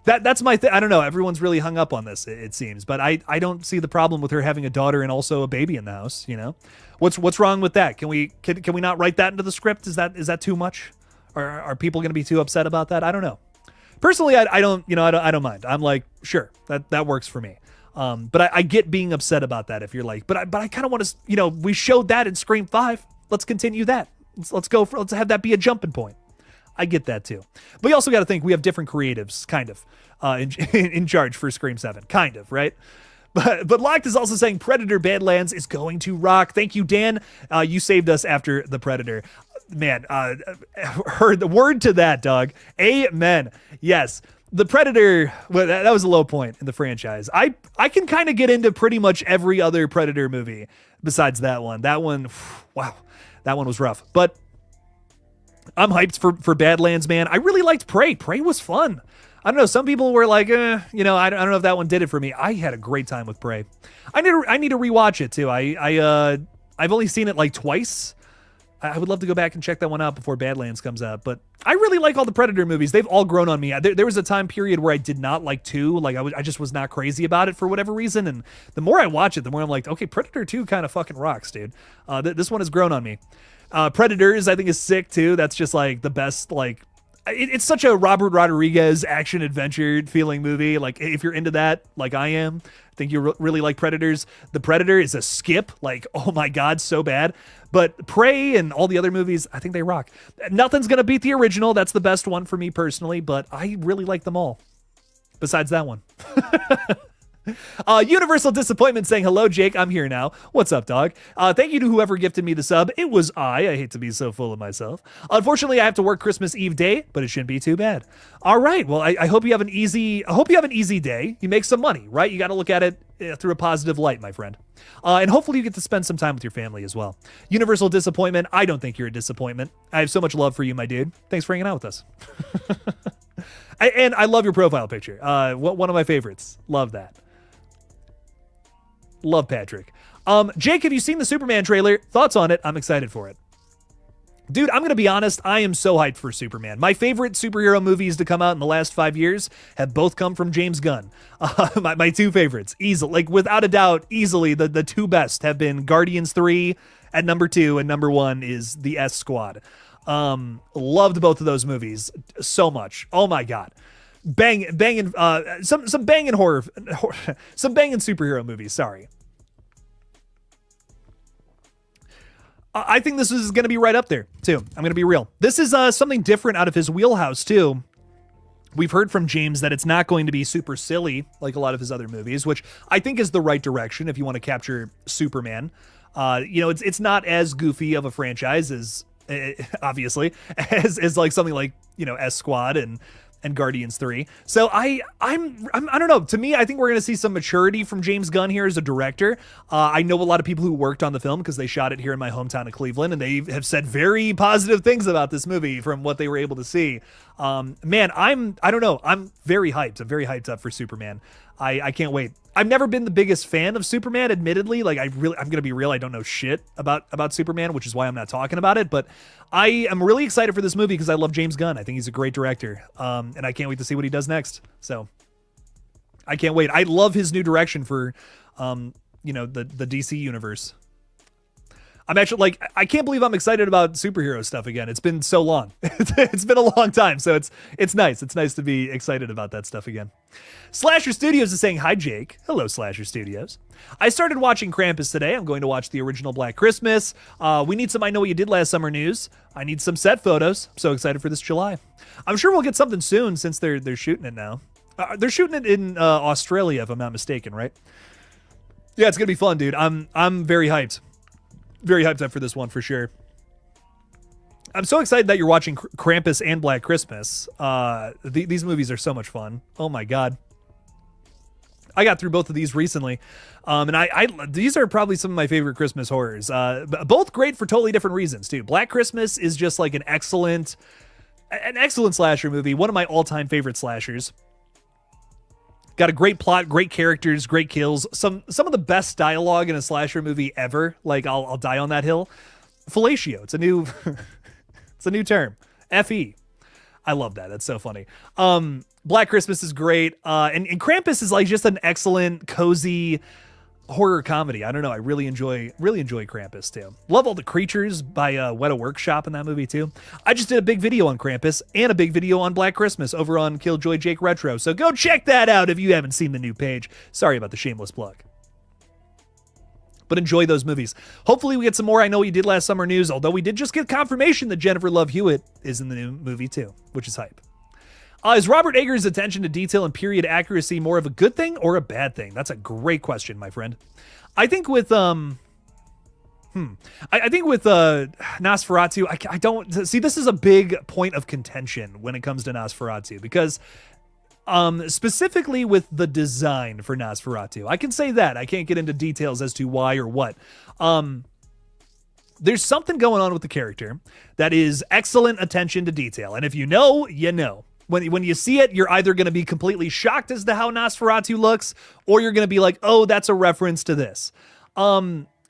That's my thing. I don't know. Everyone's really hung up on this, it seems, but I don't see the problem with her having a daughter and also a baby in the house. You know, what's wrong with that? Can we not write that into the script? Is that too much? Or are people going to be too upset about that? I don't know. Personally, I don't mind. I'm like, sure, that works for me. But I get being upset about that if you're like, but I kind of want to, we showed that in Scream 5. Let's continue that. Let's have that be a jumping point. I get that too. But you also got to think we have different creatives, kind of, in charge for Scream 7, kind of, right? But Locked is also saying Predator Badlands is going to rock. Thank you, Dan. You saved us after the Predator. Man, heard the word to that, dog. Amen. Yes. The Predator, well, that was a low point in the franchise. I can kind of get into pretty much every other Predator movie besides that one. That one, wow, that one was rough. But I'm hyped for Badlands, man. I really liked Prey. Prey was fun. I don't know. Some people were like, I don't know if that one did it for me. I had a great time with Prey. I need to rewatch it too. I've only seen it like twice. I would love to go back and check that one out before Badlands comes out. But I really like all the Predator movies. They've all grown on me. There was a time period where I did not like 2. Like I just was not crazy about it for whatever reason. And the more I watch it, the more I'm like, okay, Predator 2 kind of fucking rocks, dude. This one has grown on me. Predators, I think, is sick too. That's just like the best, like, it's such a Robert Rodriguez action adventure feeling movie. Like if you're into that, like I am, I think you really like Predators. The Predator is a skip. Like, oh my God, so bad. But Prey and all the other movies, I think they rock. Nothing's going to beat the original. That's the best one for me personally, but I really like them all. Besides that one. Universal Disappointment saying, hello, Jake. I'm here now. What's up, dog? Thank you to whoever gifted me the sub. It was I hate to be so full of myself. Unfortunately, I have to work Christmas Eve day, but it shouldn't be too bad. All right. Well, I hope you have an easy day. You make some money, right? You got to look at it through a positive light, my friend. And hopefully you get to spend some time with your family as well. Universal Disappointment. I don't think you're a disappointment. I have so much love for you, my dude. Thanks for hanging out with us. And I love your profile picture. One of my favorites. Love that. Love Patrick. Jake, have you seen the Superman trailer? Thoughts on it? I'm excited for it. Dude, I'm going to be honest. I am so hyped for Superman. My favorite superhero movies to come out in the last 5 years have both come from James Gunn. My two favorites, easily, like without a doubt, easily the two best have been Guardians 3 at number 2, and number 1 is the S Squad. Loved both of those movies so much. Oh my God. Banging some banging horror some banging superhero movies. Sorry. I think this is going to be right up there too. I'm going to be real. This is something different out of his wheelhouse too. We've heard from James that it's not going to be super silly like a lot of his other movies, which I think is the right direction if you want to capture Superman. It's not as goofy of a franchise as obviously as like something like, S Squad and Guardians 3. So I don't know. To me, I think we're going to see some maturity from James Gunn here as a director. I know a lot of people who worked on the film because they shot it here in my hometown of Cleveland, and they have said very positive things about this movie from what they were able to see. Man, I don't know. I'm very hyped. I'm very hyped up for Superman. I can't wait. I've never been the biggest fan of Superman, admittedly. Like I'm going to be real. I don't know shit about Superman, which is why I'm not talking about it. But I am really excited for this movie because I love James Gunn. I think he's a great director. And I can't wait to see what he does next. So I can't wait. I love his new direction for, the DC universe. I'm actually like, I can't believe I'm excited about superhero stuff again. It's been so long. It's been a long time. So it's nice. It's nice to be excited about that stuff again. Slasher Studios is saying, hi, Jake. Hello, Slasher Studios. I started watching Krampus today. I'm going to watch the original Black Christmas. We need some I Know What You Did Last Summer news. I need some set photos. I'm so excited for this July. I'm sure we'll get something soon since they're shooting it now. They're shooting it in Australia, if I'm not mistaken, right? Yeah, it's going to be fun, dude. I'm very hyped. Very hyped up for this one for sure. I'm so excited that you're watching Krampus and Black Christmas. These movies are so much fun. Oh my God. I got through both of these recently. And these are probably some of my favorite Christmas horrors. Both great for totally different reasons too. Black Christmas is just like an excellent slasher movie. One of my all-time favorite slashers. Got a great plot, great characters, great kills. Some of the best dialogue in a slasher movie ever. Like I'll die on that hill. Fellatio. It's a new it's a new term. F-E. I love that. That's so funny. Black Christmas is great. And Krampus is like just an excellent, cozy horror comedy. I don't know. I really enjoy Krampus too. Love all the creatures by Weta Workshop in that movie too. I just did a big video on Krampus and a big video on Black Christmas over on KillJoy Jake Retro. So go check that out if you haven't seen the new page. Sorry about the shameless plug. But enjoy those movies. Hopefully we get some more I Know What You Did Last Summer news, although we did just get confirmation that Jennifer Love Hewitt is in the new movie too, which is hype. Is Robert Eggers' attention to detail and period accuracy more of a good thing or a bad thing? That's a great question, my friend. I think with I think with Nosferatu, I don't see, this is a big point of contention when it comes to Nosferatu, because specifically with the design for Nosferatu, I can say that I can't get into details as to why or what. There's something going on with the character that is excellent attention to detail, and if you know, you know. When you see it, you're either going to be completely shocked as to how Nosferatu looks, or you're going to be like, oh, that's a reference to this.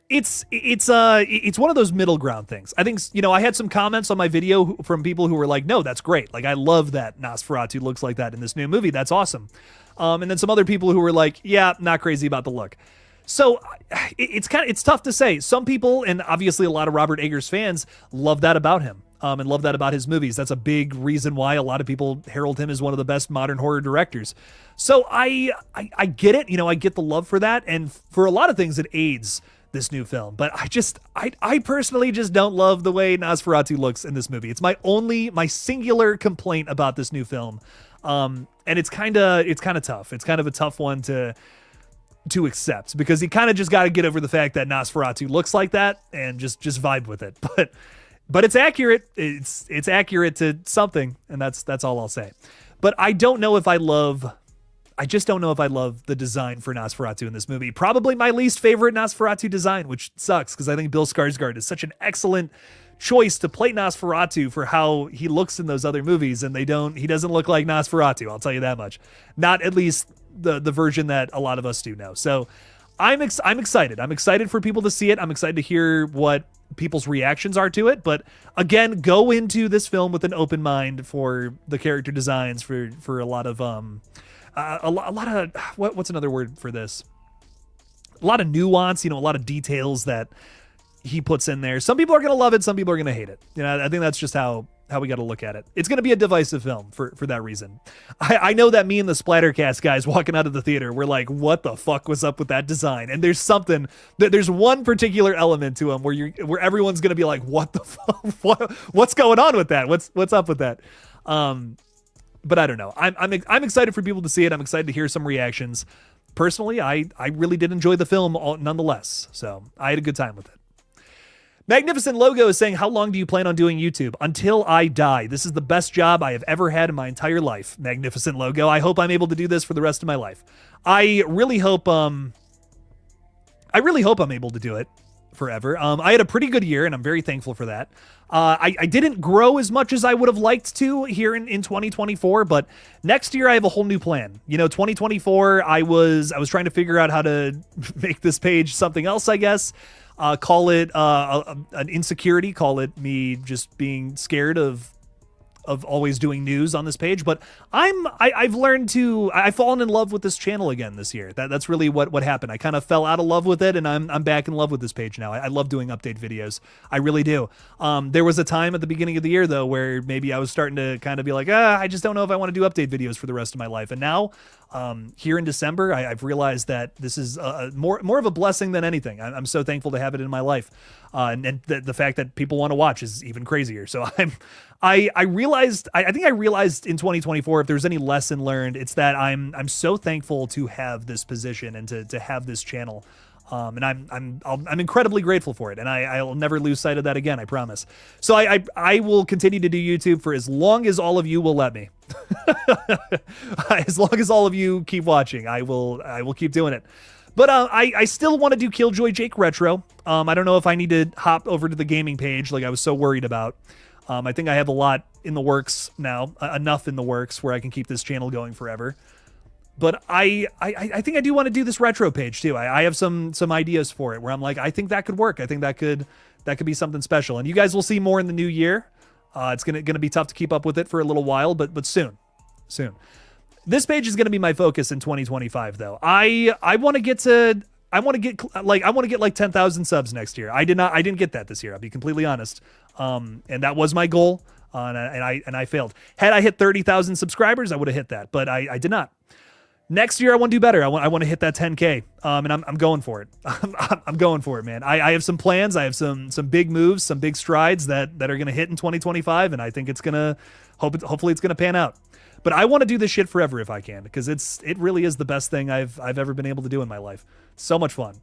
It's one of those middle ground things. I think, you know, I had some comments on my video from people who were like, no, that's great. Like, I love that Nosferatu looks like that in this new movie. That's awesome. And then some other people who were like, yeah, not crazy about the look. So it's tough to say. Some people, and obviously a lot of Robert Eggers fans, love that about him. And love that about his movies. That's a big reason why a lot of people herald him as one of the best modern horror directors. So I get it. You know, I get the love for that. And for a lot of things, it aids this new film. But I personally just don't love the way Nosferatu looks in this movie. It's my singular complaint about this new film. And it's kind of tough. It's kind of a tough one to accept, because you kind of just got to get over the fact that Nosferatu looks like that and just vibe with it. But it's accurate. It's accurate to something, and that's all I'll say. But I just don't know if I love the design for Nosferatu in this movie. Probably my least favorite Nosferatu design, which sucks because I think Bill Skarsgård is such an excellent choice to play Nosferatu for how he looks in those other movies, and he doesn't look like Nosferatu, I'll tell you that much. Not at least the version that a lot of us do know. So I'm excited. I'm excited for people to see it. I'm excited to hear what people's reactions are to it. But again, go into this film with an open mind for the character designs, for a lot of a lot of what's another word for this? A lot of nuance, you know, a lot of details that he puts in there. Some people are going to love it. Some people are going to hate it. You know, I think that's just how we got to look at it. It's going to be a divisive film for that reason. I know that me and the Splattercast guys walking out of the theater, we're like, what the fuck was up with that design? And there's one particular element to him where everyone's going to be like, what the fuck? What's going on with that? What's up with that? But I don't know. I'm excited for people to see it. I'm excited to hear some reactions. Personally, I really did enjoy the film nonetheless. So I had a good time with it. Magnificent Logo is saying, how long do you plan on doing YouTube? Until I die. This is the best job I have ever had in my entire life. Magnificent Logo. I hope I'm able to do this for the rest of my life. I really hope I'm able to do it forever. I had a pretty good year, and I'm very thankful for that. I didn't grow as much as I would have liked to here in 2024, but next year I have a whole new plan. You know, 2024, I was trying to figure out how to make this page something else, I guess. Call it an insecurity. Call it me just being scared of always doing news on this page. But I've fallen in love with this channel again this year. That's really what happened. I kind of fell out of love with it, and I'm back in love with this page now. I love doing update videos. I really do. There was a time at the beginning of the year though where maybe I was starting to kind of be like, I just don't know if I want to do update videos for the rest of my life. And now here in December, I've realized that this is more of a blessing than anything. I'm so thankful to have it in my life. And the fact that people want to watch is even crazier. So I realized in 2024, if there's any lesson learned, it's that I'm so thankful to have this position and to have this channel. And I'm incredibly grateful for it, and I'll never lose sight of that again. I promise. So I will continue to do YouTube for as long as all of you will let me. As long as all of you keep watching, I will keep doing it. But I still want to do KillJoy Jake Retro. I don't know if I need to hop over to the gaming page like I was so worried about. I think I have a lot in the works now, enough in the works where I can keep this channel going forever. But I think I do want to do this retro page too. I have some ideas for it where I'm like, I think that could work. I think that could be something special. And you guys will see more in the new year. It's gonna be tough to keep up with it for a little while, but soon. This page is gonna be my focus in 2025 though. I want to get like 10,000 subs next year. I didn't get that this year. I'll be completely honest. And that was my goal. And I failed. Had I hit 30,000 subscribers, I would have hit that, but I did not. Next year, I want to do better. I want to hit that 10K, and I'm going for it. I'm going for it, man. I have some plans. I have some big moves, some big strides that are going to hit in 2025, and I think hopefully it's going to pan out. But I want to do this shit forever if I can, because it really is the best thing I've ever been able to do in my life. So much fun.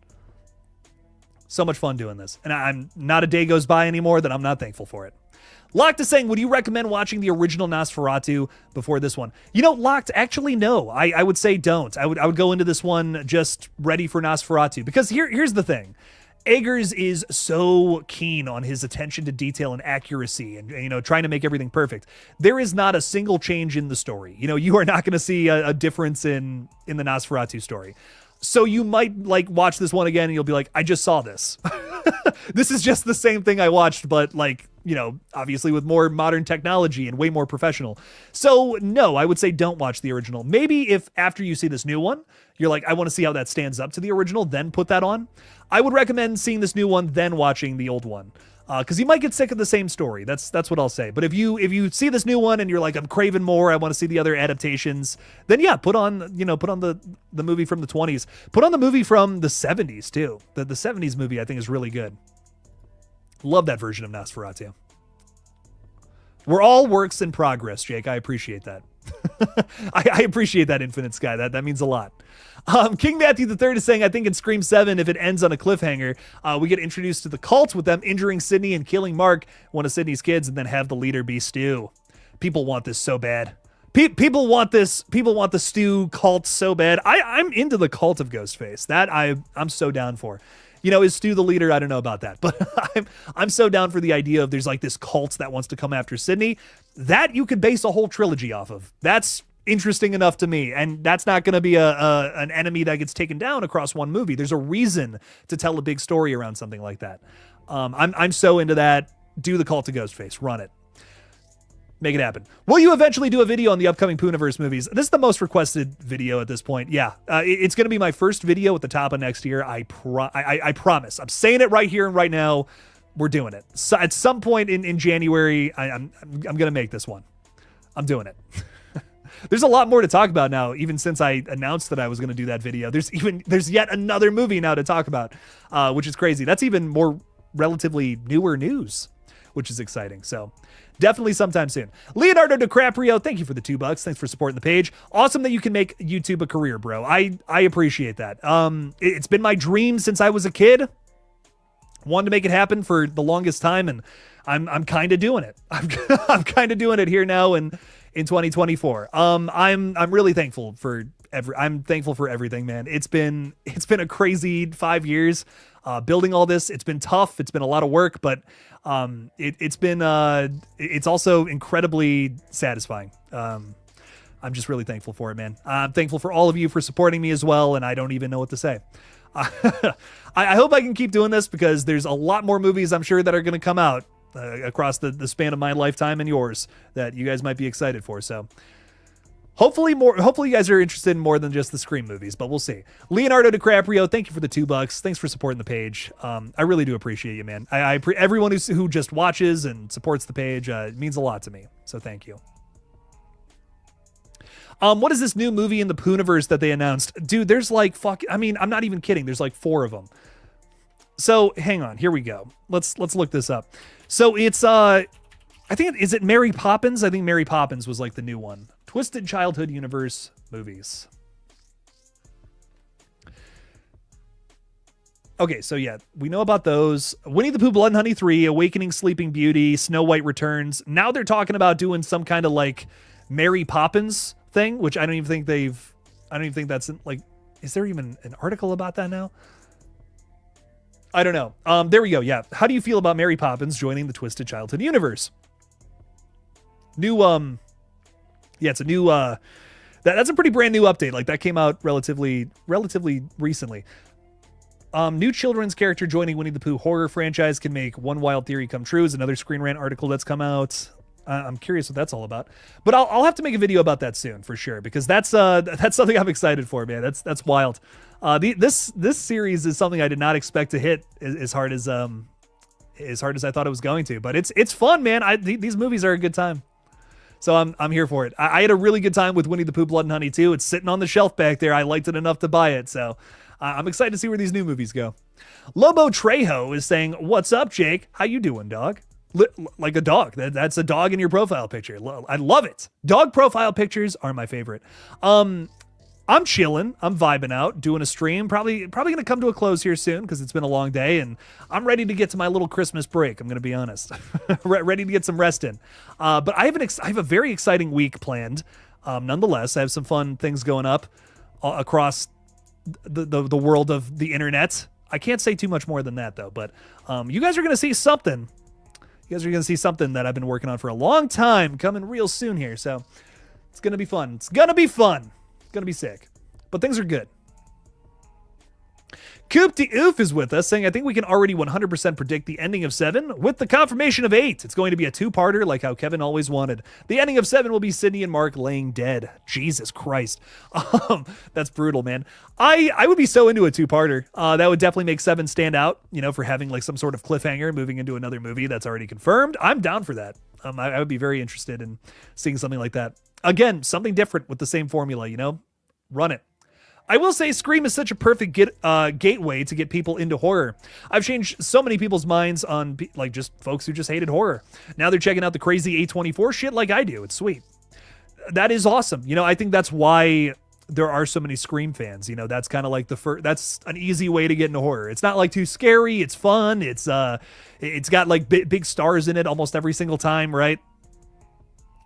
So much fun doing this, and I'm not a day goes by anymore that I'm not thankful for it. Locked is saying, would you recommend watching the original Nosferatu before this one? You know, Locked, actually, no. I would say don't. I would go into this one just ready for Nosferatu. Because here's the thing. Eggers is so keen on his attention to detail and accuracy and, you know, trying to make everything perfect. There is not a single change in the story. You know, you are not going to see a difference in the Nosferatu story. So you might like watch this one again and you'll be like, I just saw this. This is just the same thing I watched, but like, you know, obviously with more modern technology and way more professional. So no, I would say don't watch the original. Maybe if after you see this new one, you're like, I want to see how that stands up to the original, then put that on. I would recommend seeing this new one, then watching the old one. Because you might get sick of the same story. That's what I'll say. But if you see this new one and you're like, I'm craving more, I want to see the other adaptations, then yeah, put on the movie from the 20s. Put on the movie from the 70s too. The 70s movie I think is really good. Love that version of Nosferatu. We're all works in progress, Jake. I appreciate that. I appreciate that, Infinite Sky. That means a lot. King Matthew III is saying, I think in Scream 7, if it ends on a cliffhanger, we get introduced to the cult with them injuring Sydney and killing Mark, one of Sydney's kids, and then have the leader be Stu. People want this so bad. People want this. People want the Stu cult so bad. I'm into the cult of Ghostface. That I'm so down for. You know, is Stu the leader? I don't know about that, but I'm so down for the idea of there's like this cult that wants to come after Sydney. That you could base a whole trilogy off of. That's interesting enough to me, and that's not going to be an enemy that gets taken down across one movie. There's a reason to tell a big story around something like that. I'm so into that. Do the cult of Ghostface. Run it. Make it happen. Will you eventually do a video on the upcoming Pooniverse movies? This is the most requested video at this point. Yeah, it's going to be my first video at the top of next year. I promise. I'm saying it right here and right now. We're doing it. So at some point in January, I'm going to make this one. I'm doing it. There's a lot more to talk about now, even since I announced that I was going to do that video. There's yet another movie now to talk about, which is crazy. That's even more relatively newer news, which is exciting. So definitely sometime soon. Leonardo DiCaprio, thank you for the $2. Thanks for supporting the page. Awesome that you can make YouTube a career, bro. I appreciate that. It's been my dream since I was a kid. Wanted to make it happen for the longest time, and I'm kind of doing it. I'm kind of doing it here now in 2024. I'm really thankful for I'm thankful for everything, man. It's been a crazy 5 years building all this. It's been tough. It's been a lot of work, but it's also incredibly satisfying. I'm just really thankful for it, man. I'm thankful for all of you for supporting me as well, and I don't even know what to say. I hope I can keep doing this because there's a lot more movies I'm sure that are going to come out across the span of my lifetime and yours that you guys might be excited for. So hopefully you guys are interested in more than just the Scream movies, but we'll see. Leonardo DiCaprio, thank you for the $2. Thanks for supporting the page. I really do appreciate you, man. Everyone who just watches and supports the page, it means a lot to me. So thank you. What is this new movie in the Pooniverse that they announced? Dude, there's like I'm not even kidding. There's like 4 of them. So hang on, here we go. Let's look this up. So it's I think is it Mary Poppins? I think Mary Poppins was like the new one. Twisted Childhood Universe movies. Okay, so yeah, we know about those. Winnie the Pooh, Blood and Honey 3, Awakening Sleeping Beauty, Snow White Returns. Now they're talking about doing some kind of like Mary Poppins thing, which I don't even think that's like, is there even an article about that now? I don't know. There we go. Yeah. How do you feel about Mary Poppins joining the Twisted Childhood universe? It's a new, that's a pretty brand new update. Like that came out relatively recently. New children's character joining Winnie the Pooh horror franchise can make one wild theory come true is another Screen Rant article that's come out. I'm curious what that's all about, but I'll have to make a video about that soon for sure, because that's something I'm excited for, man. That's wild. This series is something I did not expect to hit as hard as I thought it was going to, but it's fun, man. These movies are a good time. So I'm here for it. I had a really good time with Winnie the Pooh, Blood and Honey 2. It's sitting on the shelf back there. I liked it enough to buy it. So I'm excited to see where these new movies go. Lobo Trejo is saying, "What's up, Jake? How you doing, dog?" Like a dog. That's a dog in your profile picture. I love it. Dog profile pictures are my favorite. I'm chilling. I'm vibing out, doing a stream. Probably going to come to a close here soon because it's been a long day, and I'm ready to get to my little Christmas break. I'm going to be honest. Ready to get some rest in. But I have a very exciting week planned. Nonetheless, I have some fun things going up across the world of the internet. I can't say too much more than that though, but you guys are going to see something. You guys are going to see something that I've been working on for a long time coming real soon here. So it's going to be fun. It's going to be fun. It's going to be sick. But things are good. Coop de Oof is with us saying, "I think we can already 100% predict the ending of 7 with the confirmation of 8. It's going to be a 2-parter like how Kevin always wanted. The ending of 7 will be Sydney and Mark laying dead." Jesus Christ. That's brutal, man. I would be so into a 2-parter. That would definitely make 7 stand out, for having like some sort of cliffhanger moving into another movie that's already confirmed. I'm down for that. I would be very interested in seeing something like that. Again, something different with the same formula, Run it. I will say Scream is such a perfect gateway to get people into horror. I've changed so many people's minds on like just folks who just hated horror. Now they're checking out the crazy A24 shit like I do. It's sweet. That is awesome. I think that's why there are so many Scream fans. That's kind of like that's an easy way to get into horror. It's not like too scary. It's fun. It's got like big stars in it almost every single time, right?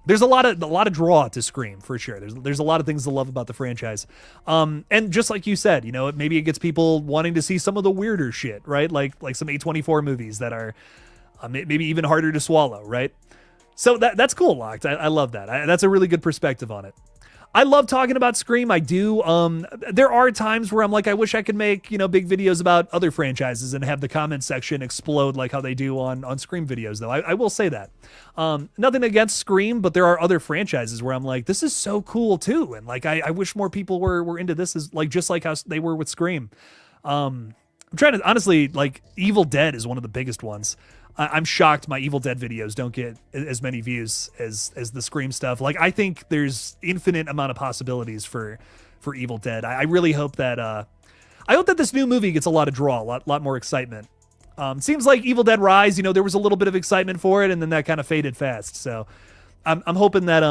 There's a lot of draw to Scream for sure. There's a lot of things to love about the franchise. And just like you said, maybe it gets people wanting to see some of the weirder shit, right? Like some A24 movies that are maybe even harder to swallow, right? So that's cool, Locked. I love that. That's a really good perspective on it. I love talking about Scream. I do. There are times where I'm like, I wish I could make, big videos about other franchises and have the comment section explode like how they do on Scream videos, though. I will say that. Nothing against Scream, but there are other franchises where I'm like, this is so cool too. And like, I wish more people were into this as like, just like how they were with Scream. I'm trying to honestly, like, Evil Dead is one of the biggest ones. I'm shocked my Evil Dead videos don't get as many views as the Scream stuff. Like, I think there's infinite amount of possibilities for Evil Dead. I really hope that this new movie gets a lot of draw, a lot more excitement. Seems like Evil Dead Rise, there was a little bit of excitement for it, and then that kind of faded fast. So I'm hoping that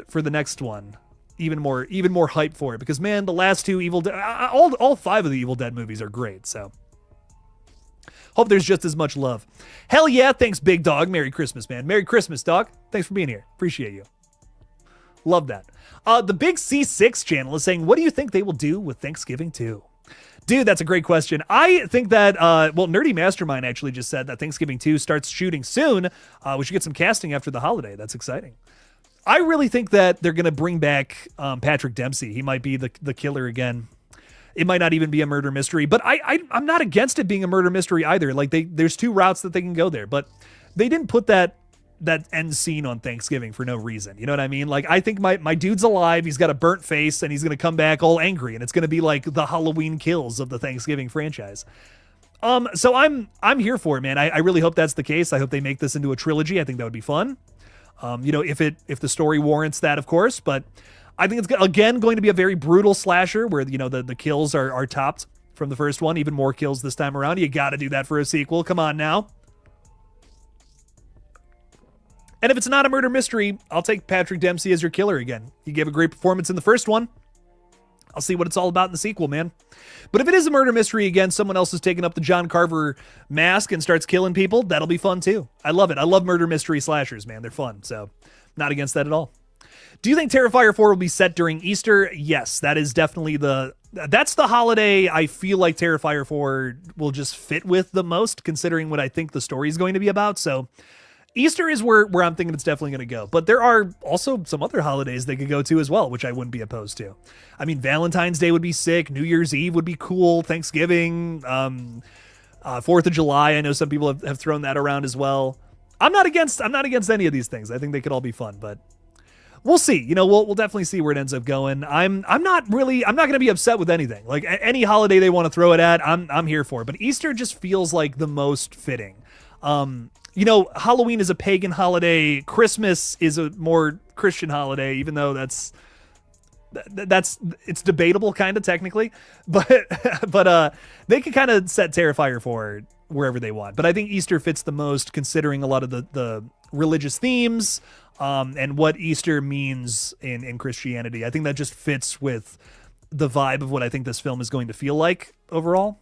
for the next one, even more hype for it, because man, the last 2 Evil Dead, all 5 of the Evil Dead movies are great. So hope there's just as much love. Hell yeah. Thanks, Big Dog. Merry Christmas, man. Merry Christmas, dog. Thanks for being here. Appreciate you. Love that. The Big C6 channel is saying, "What do you think they will do with Thanksgiving 2? Dude, that's a great question. I think that, Nerdy Mastermind actually just said that Thanksgiving 2 starts shooting soon. We should get some casting after the holiday. That's exciting. I really think that they're going to bring back Patrick Dempsey. He might be the killer again. It might not even be a murder mystery, but I'm not against it being a murder mystery either. Like there's 2 routes that they can go there, but they didn't put that end scene on Thanksgiving for no reason. You know what I mean? Like, I think my dude's alive. He's got a burnt face and he's going to come back all angry, and it's going to be like the Halloween Kills of the Thanksgiving franchise. So I'm here for it, man. I really hope that's the case. I hope they make this into a trilogy. I think that would be fun. If the story warrants that, of course, but I think it's, again, going to be a very brutal slasher where, the kills are topped from the first one. Even more kills this time around. You got to do that for a sequel. Come on now. And if it's not a murder mystery, I'll take Patrick Dempsey as your killer again. He gave a great performance in the first one. I'll see what it's all about in the sequel, man. But if it is a murder mystery, again, someone else is taking up the John Carver mask and starts killing people, that'll be fun too. I love it. I love murder mystery slashers, man. They're fun. So not against that at all. Do you think Terrifier 4 will be set during Easter? Yes, that is definitely that's the holiday I feel like Terrifier 4 will just fit with the most, considering what I think the story is going to be about. So Easter is where I'm thinking it's definitely going to go. But there are also some other holidays they could go to as well, which I wouldn't be opposed to. I mean, Valentine's Day would be sick. New Year's Eve would be cool. Thanksgiving, 4th of July. I know some people have thrown that around as well. I'm not against any of these things. I think they could all be fun, but we'll see. You know, we'll definitely see where it ends up going. I'm not going to be upset with anything. Like any holiday they want to throw it at, I'm here for. But Easter just feels like the most fitting. You know, Halloween is a pagan holiday. Christmas is a more Christian holiday, even though it's debatable kind of technically, but they can kind of set Terrifier for wherever they want. But I think Easter fits the most, considering a lot of the religious themes, and what Easter means in Christianity. I think that just fits with the vibe of what I think this film is going to feel like overall.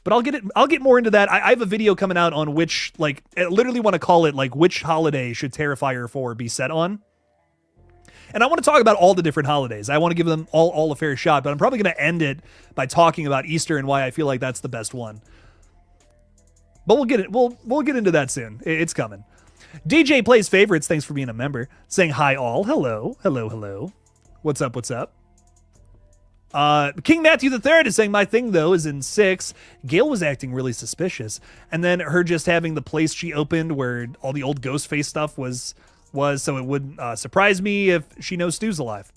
But I'll get more into that. I have a video coming out on which, like, I literally want to call it, like, which holiday should Terrifier 4 be set on? And I want to talk about all the different holidays. I want to give them all a fair shot, but I'm probably going to end it by talking about Easter and why I feel like that's the best one. But we'll get into that soon. It's coming. DJ Plays Favorites, thanks for being a member. Saying hi all. Hello. What's up? King Matthew III is saying, my thing though is in 6, Gail was acting really suspicious, and then her just having the place she opened where all the old Ghostface stuff was so it wouldn't surprise me if she knows Stu's alive.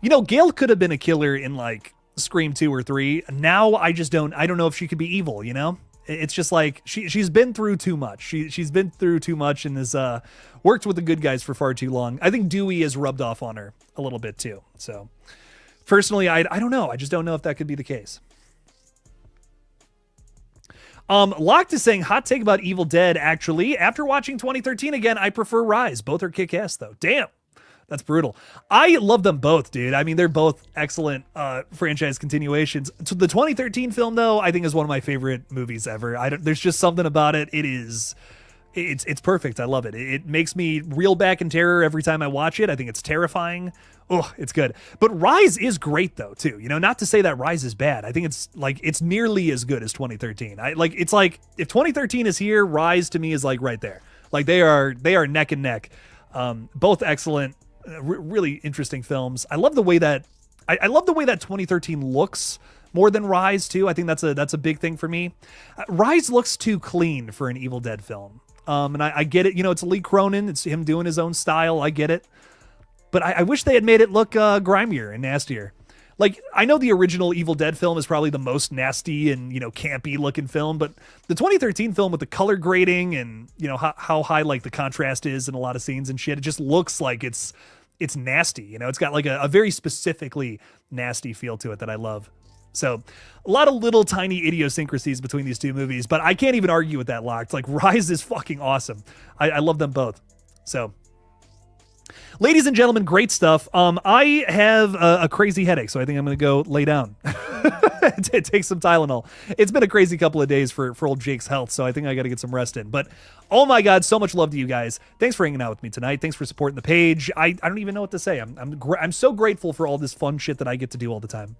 You know, Gail could have been a killer in like Scream 2 or 3. Now I don't know if she could be evil, you know? It's just like she's been through too much. She's been through too much and has worked with the good guys for far too long. I think Dewey has rubbed off on her a little bit too. So personally, I don't know. I just don't know if that could be the case. Locked is saying, hot take about Evil Dead. Actually, after watching 2013 again, I prefer Rise. Both are kick-ass though. Damn. That's brutal. I love them both, dude. I mean, they're both excellent franchise continuations. So the 2013 film, though, I think is one of my favorite movies ever. There's just something about it. It's perfect. I love it. It makes me reel back in terror every time I watch it. I think it's terrifying. Oh, it's good. But Rise is great, though, too. You know, not to say that Rise is bad. I think it's nearly as good as 2013. It's like if 2013 is here, Rise to me is like right there. Like they are neck and neck. Both excellent. Really interesting films. I love the way that 2013 looks more than Rise too. I think that's a big thing for me. Rise looks too clean for an Evil Dead film. And I get it. You know, it's Lee Cronin. It's him doing his own style. I get it. But I wish they had made it look grimier and nastier. Like, I know the original Evil Dead film is probably the most nasty and, you know, campy looking film, but the 2013 film with the color grading and, you know, how high like the contrast is in a lot of scenes and shit, it just looks like it's nasty. You know, it's got like a very specifically nasty feel to it that I love. So a lot of little tiny idiosyncrasies between these two movies, but I can't even argue with that, Locked. Like, Rise is fucking awesome. I love them both. So, ladies and gentlemen, great stuff. I have a crazy headache, so I think I'm going to go lay down. Take some Tylenol. It's been a crazy couple of days for old Jake's health, so I think I got to get some rest in. But, oh my God, so much love to you guys. Thanks for hanging out with me tonight. Thanks for supporting the page. I don't even know what to say. I'm so grateful for all this fun shit that I get to do all the time.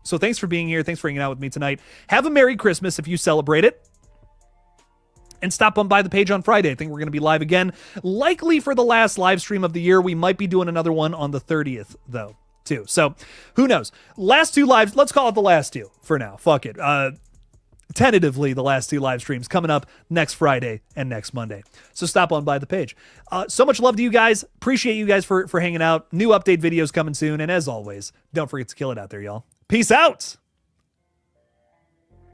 So thanks for being here. Thanks for hanging out with me tonight. Have a Merry Christmas if you celebrate it. And stop on by the page on Friday. I think we're going to be live again, likely for the last live stream of the year. We might be doing another one on the 30th, though, too. So who knows? Last two lives. Let's call it the last two for now. Fuck it. Tentatively, the last two live streams coming up next Friday and next Monday. So stop on by the page. So much love to you guys. Appreciate you guys for hanging out. New update videos coming soon. And as always, don't forget to kill it out there, y'all. Peace out.